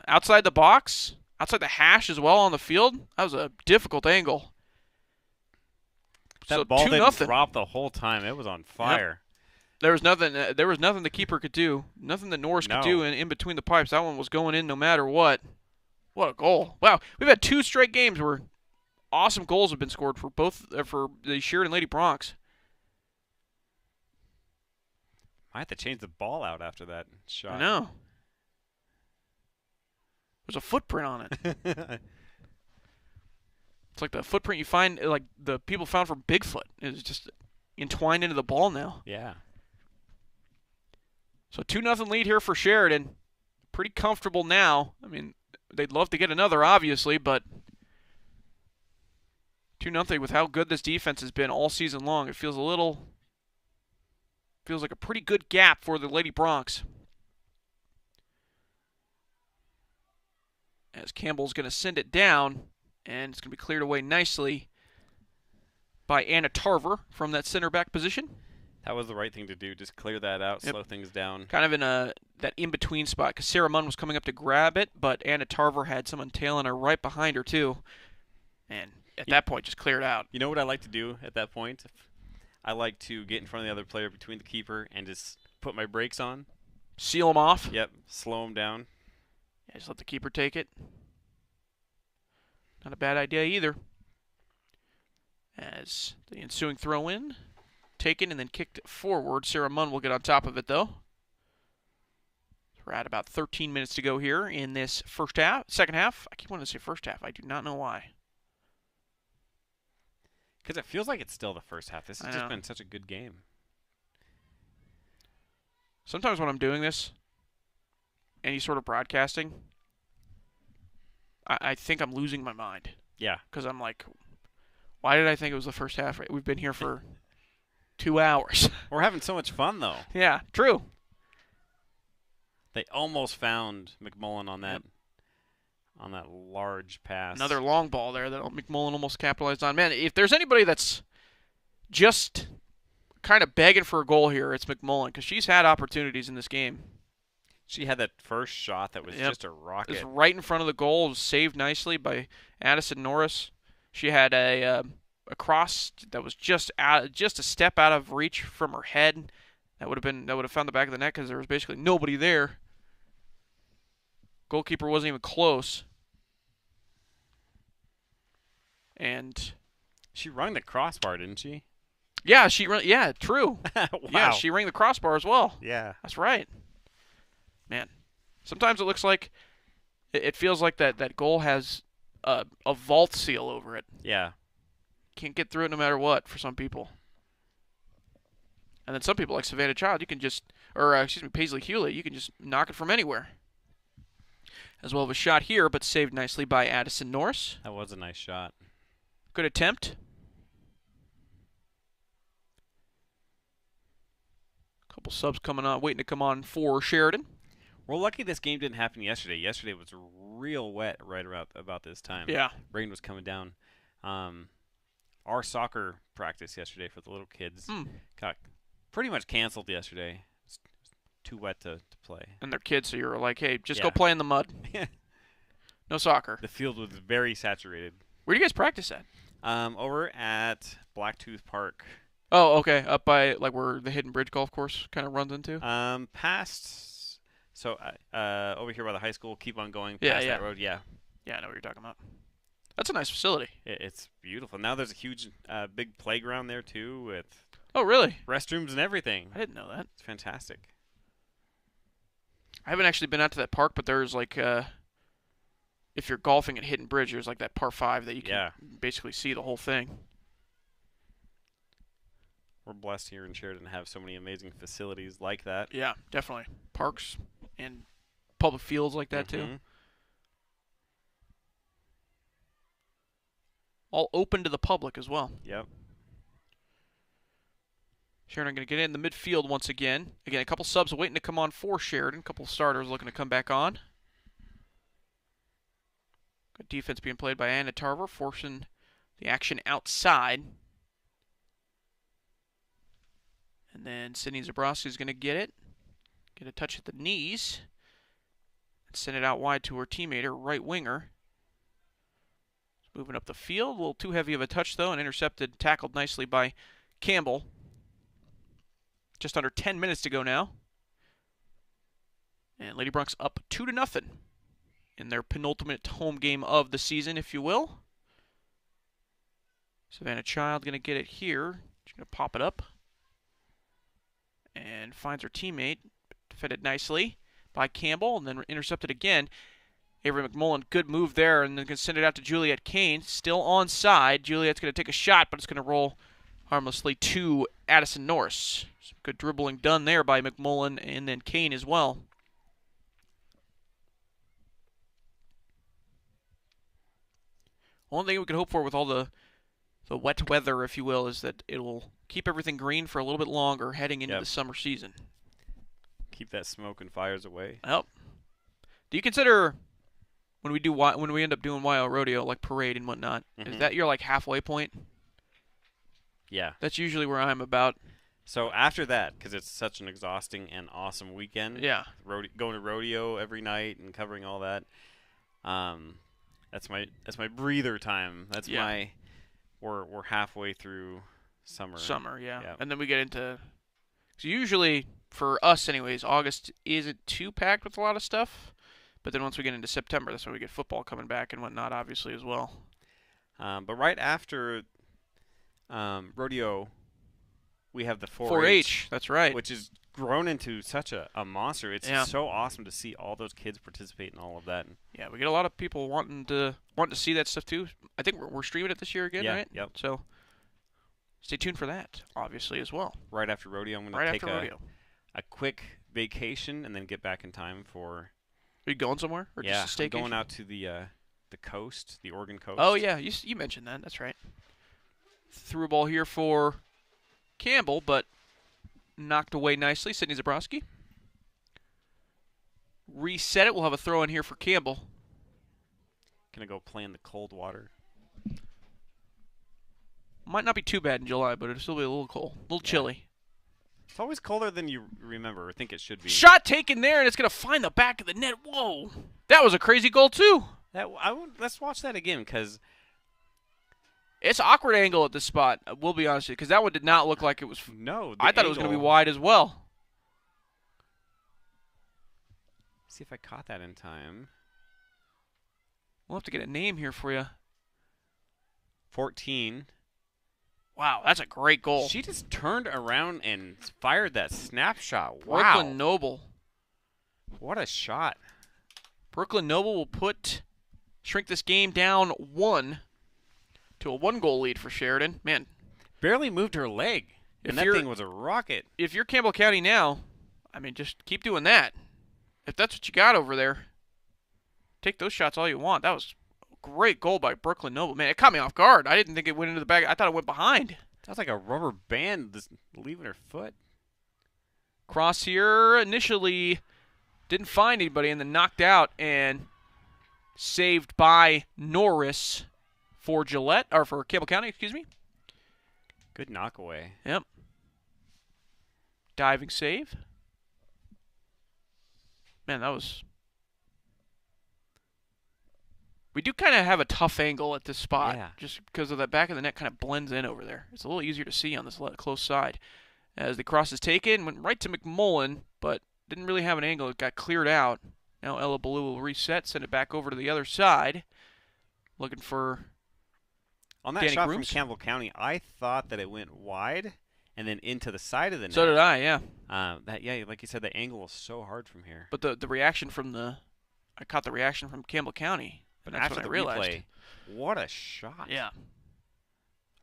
Outside the box, outside the hash as well on the field. That was a difficult angle. That ball didn't drop the whole time. It was on fire. Yep. There was nothing the keeper could do. Nothing that Norris could do in between the pipes. That one was going in no matter what. What a goal. Wow. We've had 2 straight games where awesome goals have been scored for for the Sheridan Lady Broncs. I have to change the ball out after that shot. I know. There's a footprint on it. It's like the footprint you find, like the people found from Bigfoot. It's just entwined into the ball now. Yeah. So 2-0 lead here for Sheridan. Pretty comfortable now. I mean, they'd love to get another, obviously, but 2-0 with how good this defense has been all season long. It feels like a pretty good gap for the Lady Broncs. As Campbell's going to send it down, and it's going to be cleared away nicely by Anna Tarver from that center back position. That was the right thing to do. Just clear that out, slow things down. Kind of in that in-between spot, because Sarah Munn was coming up to grab it, but Anna Tarver had someone tailing her right behind her, too. And at that point, just clear it out. You know what I like to do at that point? I like to get in front of the other player between the keeper and just put my brakes on. Seal them off? Yep, slow them down. Yeah, just let the keeper take it. Not a bad idea either. As the ensuing throw-in, taken and then kicked forward. Sarah Munn will get on top of it, though. We're at about 13 minutes to go here in this second half. I keep wanting to say first half. I do not know why. Because it feels like it's still the first half. This has just been such a good game. Sometimes when I'm doing this, any sort of broadcasting, I think I'm losing my mind. Yeah. Because I'm like, why did I think it was the first half? We've been here for 2 hours. We're having so much fun, though. Yeah, true. They almost found McMullen on that on that large pass. Another long ball there that McMullen almost capitalized on. Man, if there's anybody that's just kind of begging for a goal here, it's McMullen, because she's had opportunities in this game. She had that first shot that was just a rocket. It was right in front of the goal. It was saved nicely by Addison Norris. She had a cross that was just a step out of reach from her head. That would have found the back of the net because there was basically nobody there. Goalkeeper wasn't even close. And she rung the crossbar, didn't she? Yeah, yeah, true. Wow. Yeah, she rang the crossbar as well. Yeah. That's right. Man, sometimes it looks like it feels like that goal has a vault seal over it. Yeah. Can't get through it no matter what for some people. And then some people like Savannah Child, you can just, or excuse me, Paisley Hewlett, you can just knock it from anywhere. As well as a shot here, but saved nicely by Addison Norris. That was a nice shot. Good attempt. Couple subs coming on, waiting to come on for Sheridan. We're lucky this game didn't happen yesterday. Yesterday was real wet right around about this time. Yeah. Rain was coming down. Our soccer practice yesterday for the little kids got pretty much canceled yesterday. It's too wet to play. And they're kids, so you're like, hey, just go play in the mud. No soccer. The field was very saturated. Where do you guys practice at? Over at Blacktooth Park. Oh, okay. Up by like where the Hidden Bridge Golf Course kind of runs into? Past, so over here by the high school, keep on going Yeah. past that road. Yeah. Yeah, I know what you're talking about. That's a nice facility. It's beautiful. Now there's a huge, big playground there too with Oh, really? restrooms and everything. I didn't know that. It's fantastic. I haven't actually been out to that park, but there's like, if you're golfing at Hidden Bridge, there's like that par 5 that you can basically see the whole thing. We're blessed here in Sheridan to have so many amazing facilities like that. Yeah, definitely. Parks and public fields like that too. All open to the public as well. Yep. Sheridan going to get in the midfield once again. Again, a couple subs waiting to come on for Sheridan. A couple starters looking to come back on. Good defense being played by Anna Tarver, forcing the action outside. And then Sydney Zabrowski is going to get it. Get a touch at the knees. And send it out wide to her teammate, her right winger. Moving up the field. A little too heavy of a touch, though, and intercepted, tackled nicely by Campbell. Just under 10 minutes to go now. And Lady Bronc's up 2-0 in their penultimate home game of the season, if you will. Savannah Child going to get it here. She's going to pop it up. And finds her teammate. Defended nicely by Campbell, and then intercepted again. Avery McMullen, good move there, and then can send it out to Juliet Kane. Still onside. Juliet's going to take a shot, but it's going to roll harmlessly to Addison Norris. Some good dribbling done there by McMullen and then Kane as well. One thing we can hope for with all the wet weather, if you will, is that it will keep everything green for a little bit longer heading into the summer season. Keep that smoke and fires away. Yep. Do you consider when we end up doing YO rodeo like parade and whatnot, is that your like halfway point? Yeah. That's usually where I'm about. So after that, because it's such an exhausting and awesome weekend. Yeah. Going to rodeo every night and covering all that. That's my breather time. That's my. We're halfway through summer. Summer, yeah. And then we get into. So usually for us, anyways, August isn't too packed with a lot of stuff. But then once we get into September, that's when we get football coming back and whatnot, obviously, as well. But right after rodeo, we have the 4-H. 4-H, that's right. Which has grown into such a monster. It's so awesome to see all those kids participate in all of that. Yeah, we get a lot of people wanting to see that stuff, too. I think we're streaming it this year again, right? Yep. So stay tuned for that, obviously, as well. Right after rodeo, I'm going to take a quick vacation and then get back in time for... Are you going somewhere? Or just a staycation? I'm going out to the coast, the Oregon coast. Oh, yeah. You mentioned that. That's right. Threw a ball here for Campbell, but knocked away nicely. Sydney Zabrowski. Reset it. We'll have a throw in here for Campbell. Going to go play in the cold water. Might not be too bad in July, but it'll still be a little cold. A little chilly. It's always colder than you remember or think it should be. Shot taken there, and it's going to find the back of the net. Whoa. That was a crazy goal, too. Let's watch that again, because... It's an awkward angle at this spot, we'll be honest with you, because that one did not look like it was... No, I thought it was going to be wide as well. See if I caught that in time. We'll have to get a name here for you. 14. Wow, that's a great goal. She just turned around and fired that snapshot. Wow. Brooklyn Noble. What a shot. Brooklyn Noble will put shrink this game down 1 to a 1-goal lead for Sheridan. Man, Barely moved her leg, if and that you're thing was a rocket. if you're Campbell County now, I mean, just keep doing that. If that's what you got over there, take those shots all you want. That was a great goal by Brooklyn Noble. Man, it caught me off guard. I didn't think it went into the bag. I thought it went behind. That was like a rubber band just leaving her foot. Cross here initially didn't find anybody and then knocked out and saved by Norris for Gillette, or for Campbell County, excuse me. Good knockaway. Yep. Diving save. Man, that was... We do kind of have a tough angle at this spot, Yeah. just because of that back of the net kind of blends in over there. It's a little easier to see on this close side. As the cross is taken, went right to McMullen, but didn't really have an angle. It got cleared out. Now Ella Baloo will reset, send it back over to the other side. Looking for... On that Danny shot Grooms? from Campbell County, I thought that it went wide and then into the side of the net. So did I, yeah. Like you said, the angle was so hard from here. But the reaction from the... I caught the reaction from Campbell County. But That's after when I the realized. replay, what a shot. Yeah.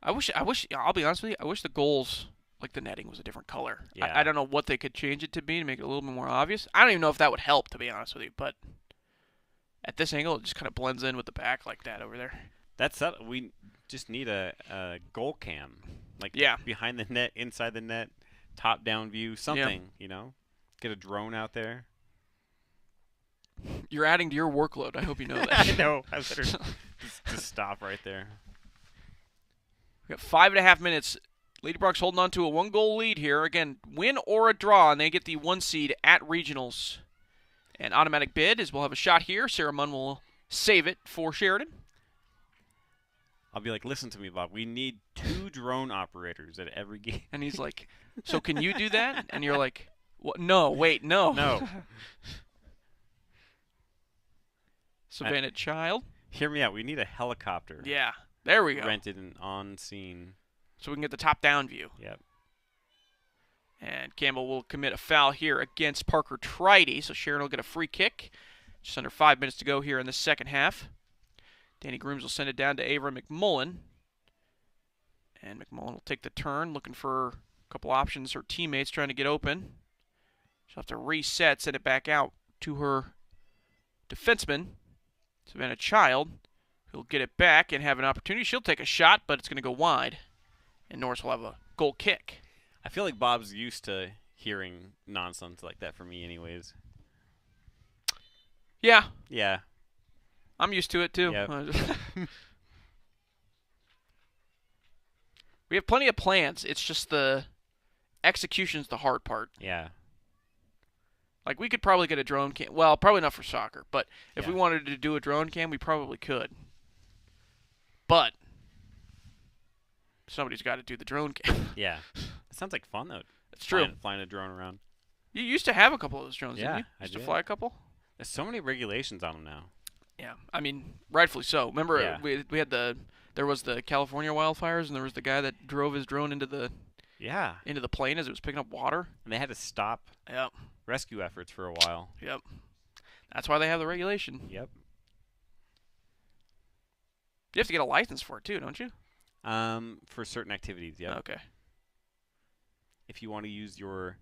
I wish, I'll be honest with you, I wish the goals, like the netting, was a different color. Yeah. I don't know what they could change it to be to make it a little bit more obvious. I don't even know if that would help, to be honest with you, but at this angle, it just kind of blends in with the back like that over there. We just need a goal cam. Like Yeah. behind the net, inside the net, top-down view, something, Get a drone out there. You're adding to your workload. I hope you know that. I know. I better just stop right there. We got 5.5 minutes. Lady Brock's holding on to a 1-goal lead here. Again, win or a draw, and they get the 1 seed at regionals. And automatic bid is we'll have a shot here. Sarah Munn will save it for Sheridan. I'll be like, listen to me, Bob. We need 2 drone operators at every game. And he's like, so can you do that? And you're like, what? No, wait, no. No. Savannah Child. Hear me out. We need a helicopter. Yeah, there we go. Rented and on scene. So we can get the top-down view. Yep. And Campbell will commit a foul here against Parker Tridy. So Sharon will get a free kick. Just under 5 minutes to go here in the second half. Danny Grooms will send it down to Ava McMullen. And McMullen will take the turn, looking for a couple options. Her teammates trying to get open. She'll have to reset, send it back out to her defenseman, Savannah Child, who'll get it back and have an opportunity. She'll take a shot, but it's going to go wide. And Norris will have a goal kick. I feel like Bob's used to hearing nonsense like that from me anyways. Yeah, Yeah. I'm used to it too. Yep. We have plenty of plans. It's just the execution's the hard part. Yeah. Like, we could probably get a drone cam. Well, probably not for soccer, but if Yeah. we wanted to do a drone cam, we probably could. But somebody's got to do the drone cam. Yeah. It sounds like fun, though. It's true. Flying a drone around. You used to have a couple of those drones, Yeah, didn't you? I Used to did. fly a couple? There's so many regulations on them now. Yeah. I mean, rightfully so. Remember, Yeah. we had there was the California wildfires, and there was the guy that drove his drone into the Yeah. plane as it was picking up water. And they had to stop Yep. rescue efforts for a while. Yep. That's why they have the regulation. Yep. You have to get a license for it too, don't you? For certain activities, yep. Okay. If you want to use your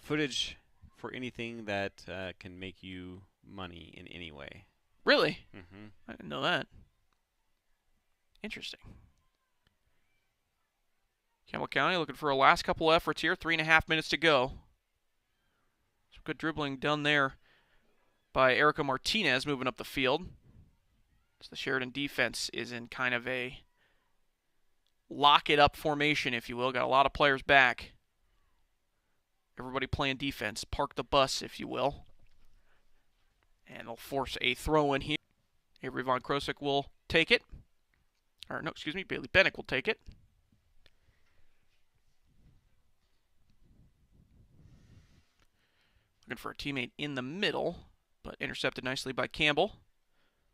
footage for anything that can make you money in any way. Really? Mm-hmm. I didn't know that. Interesting. Campbell County looking for a last couple efforts here. 3.5 minutes to go. Some good dribbling done there by Erica Martinez moving up the field. So the Sheridan defense is in kind of a lock-it-up formation, if you will. Got a lot of players back. Everybody playing defense. Park the bus, if you will. And they'll force a throw-in here. Avery Von Krosik will take it. Or, no, excuse me, Bailey Bennick will take it. Looking for a teammate in the middle, but intercepted nicely by Campbell.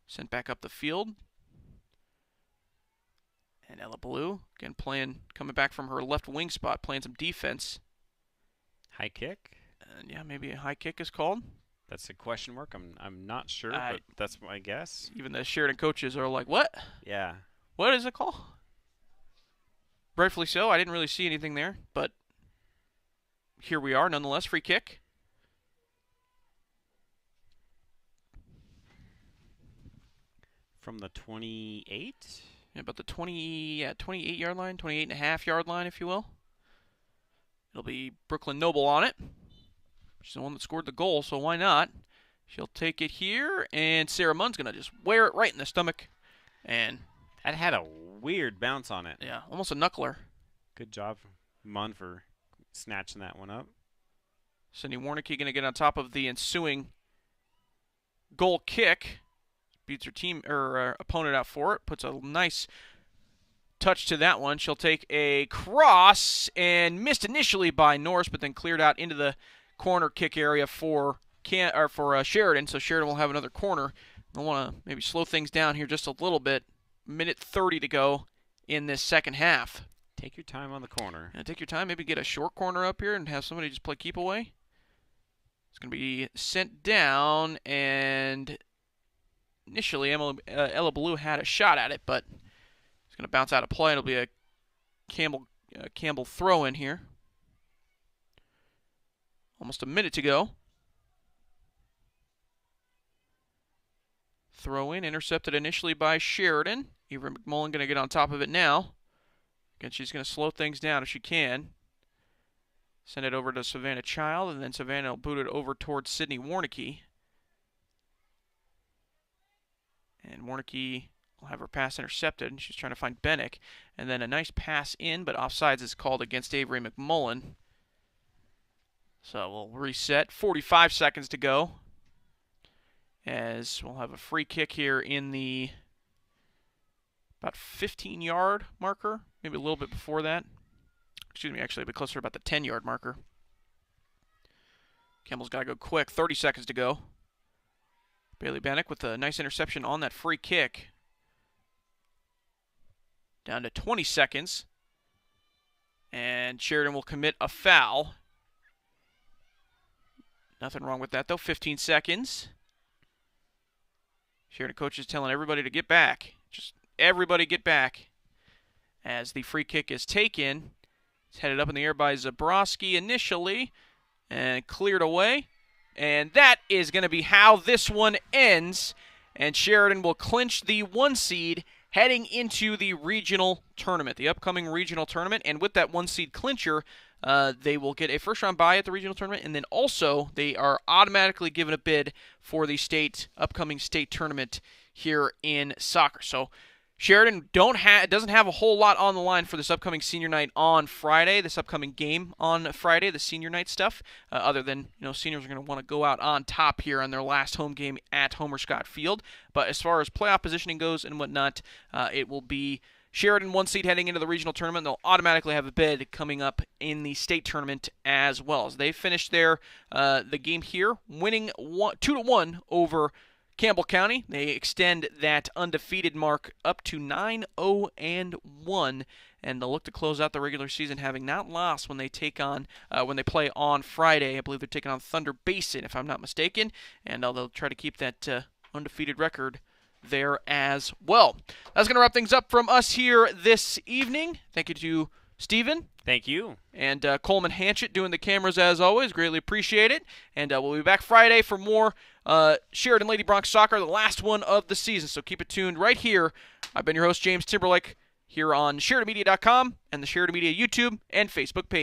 Sent back up the field. And Ella Blue, again coming back from her left wing spot, playing some defense. High kick? And yeah, maybe a high kick is called. That's a question mark. I'm not sure, I- but that's my guess. Even the Sheridan coaches are like, what? Yeah. What is it called? Rightfully so. I didn't really see anything there, but here we are nonetheless. Free kick. From the 28? Yeah, about the 28-yard line, 28.5-yard line, if you will. It'll be Brooklyn Noble on it. She's the one that scored the goal, so why not? She'll take it here, and Sarah Munn's going to just wear it right in the stomach. And That had a weird bounce on it. yeah, almost a knuckler. Good job, Munn, for snatching that one up. Sydney Warnicki going to get on top of the ensuing goal kick. Beats her team or opponent out for it. Puts a nice touch to that one. She'll take a cross and missed initially by Norris, but then cleared out into the corner kick area for Sheridan. So Sheridan will have another corner. They'll want to maybe slow things down here just a little bit. Minute 30 to go in this second half. Take your time on the corner. Yeah, take your time. Maybe get a short corner up here and have somebody just play keep away. It's going to be sent down, and initially Ella Blue had a shot at it, but it's going to bounce out of play. It'll be a Campbell throw in here. Almost a minute to go. Throw in, intercepted initially by Sheridan. Avery McMullen going to get on top of it now. Again, she's going to slow things down if she can. Send it over to Savannah Child, and then Savannah will boot it over towards Sydney Warnicki. And Warnicki will have her pass intercepted, and she's trying to find Bennick. And then a nice pass in, but offsides is called against Avery McMullen. So we'll reset. 45 seconds to go. As we'll have a free kick here in the about 15-yard marker, maybe a little bit before that. Excuse me, actually a bit closer, about the 10-yard marker. Campbell's got to go quick. 30 seconds to go. Bailey Bennick with a nice interception on that free kick. Down to 20 seconds. And Sheridan will commit a foul. Nothing wrong with that, though. 15 seconds. Sheridan coach is telling everybody to get back. Just everybody get back. As the free kick is taken. It's headed up in the air by Zabrowski initially. And cleared away. And that is going to be how this one ends. And Sheridan will clinch the 1 seed heading into the regional tournament, the upcoming regional tournament. And with that 1 seed clincher, they will get a first-round bye at the regional tournament. And then also they are automatically given a bid for the upcoming state tournament here in soccer. So Sheridan doesn't have a whole lot on the line for this upcoming senior night on Friday, this upcoming game on Friday, the senior night stuff, other than, seniors are going to want to go out on top here on their last home game at Homer Scott Field. But as far as playoff positioning goes and whatnot, it will be Sheridan 1 seed heading into the regional tournament. They'll automatically have a bid coming up in the state tournament as well. As they finish the game here, winning 2-1 over Campbell County. They extend that undefeated mark up to 9-0-1, and they'll look to close out the regular season having not lost when they play on Friday. I believe they're taking on Thunder Basin, if I'm not mistaken, and they'll try to keep that undefeated record there as well. That's going to wrap things up from us here this evening. Thank you to Steven. Thank you. And Coleman Hanchett doing the cameras as always. Greatly appreciate it. And we'll be back Friday for more Sheridan Lady Bronc Soccer, the last one of the season. So keep it tuned right here. I've been your host, James Timberlake, here on SheridanMedia.com and the Sheridan Media YouTube and Facebook page.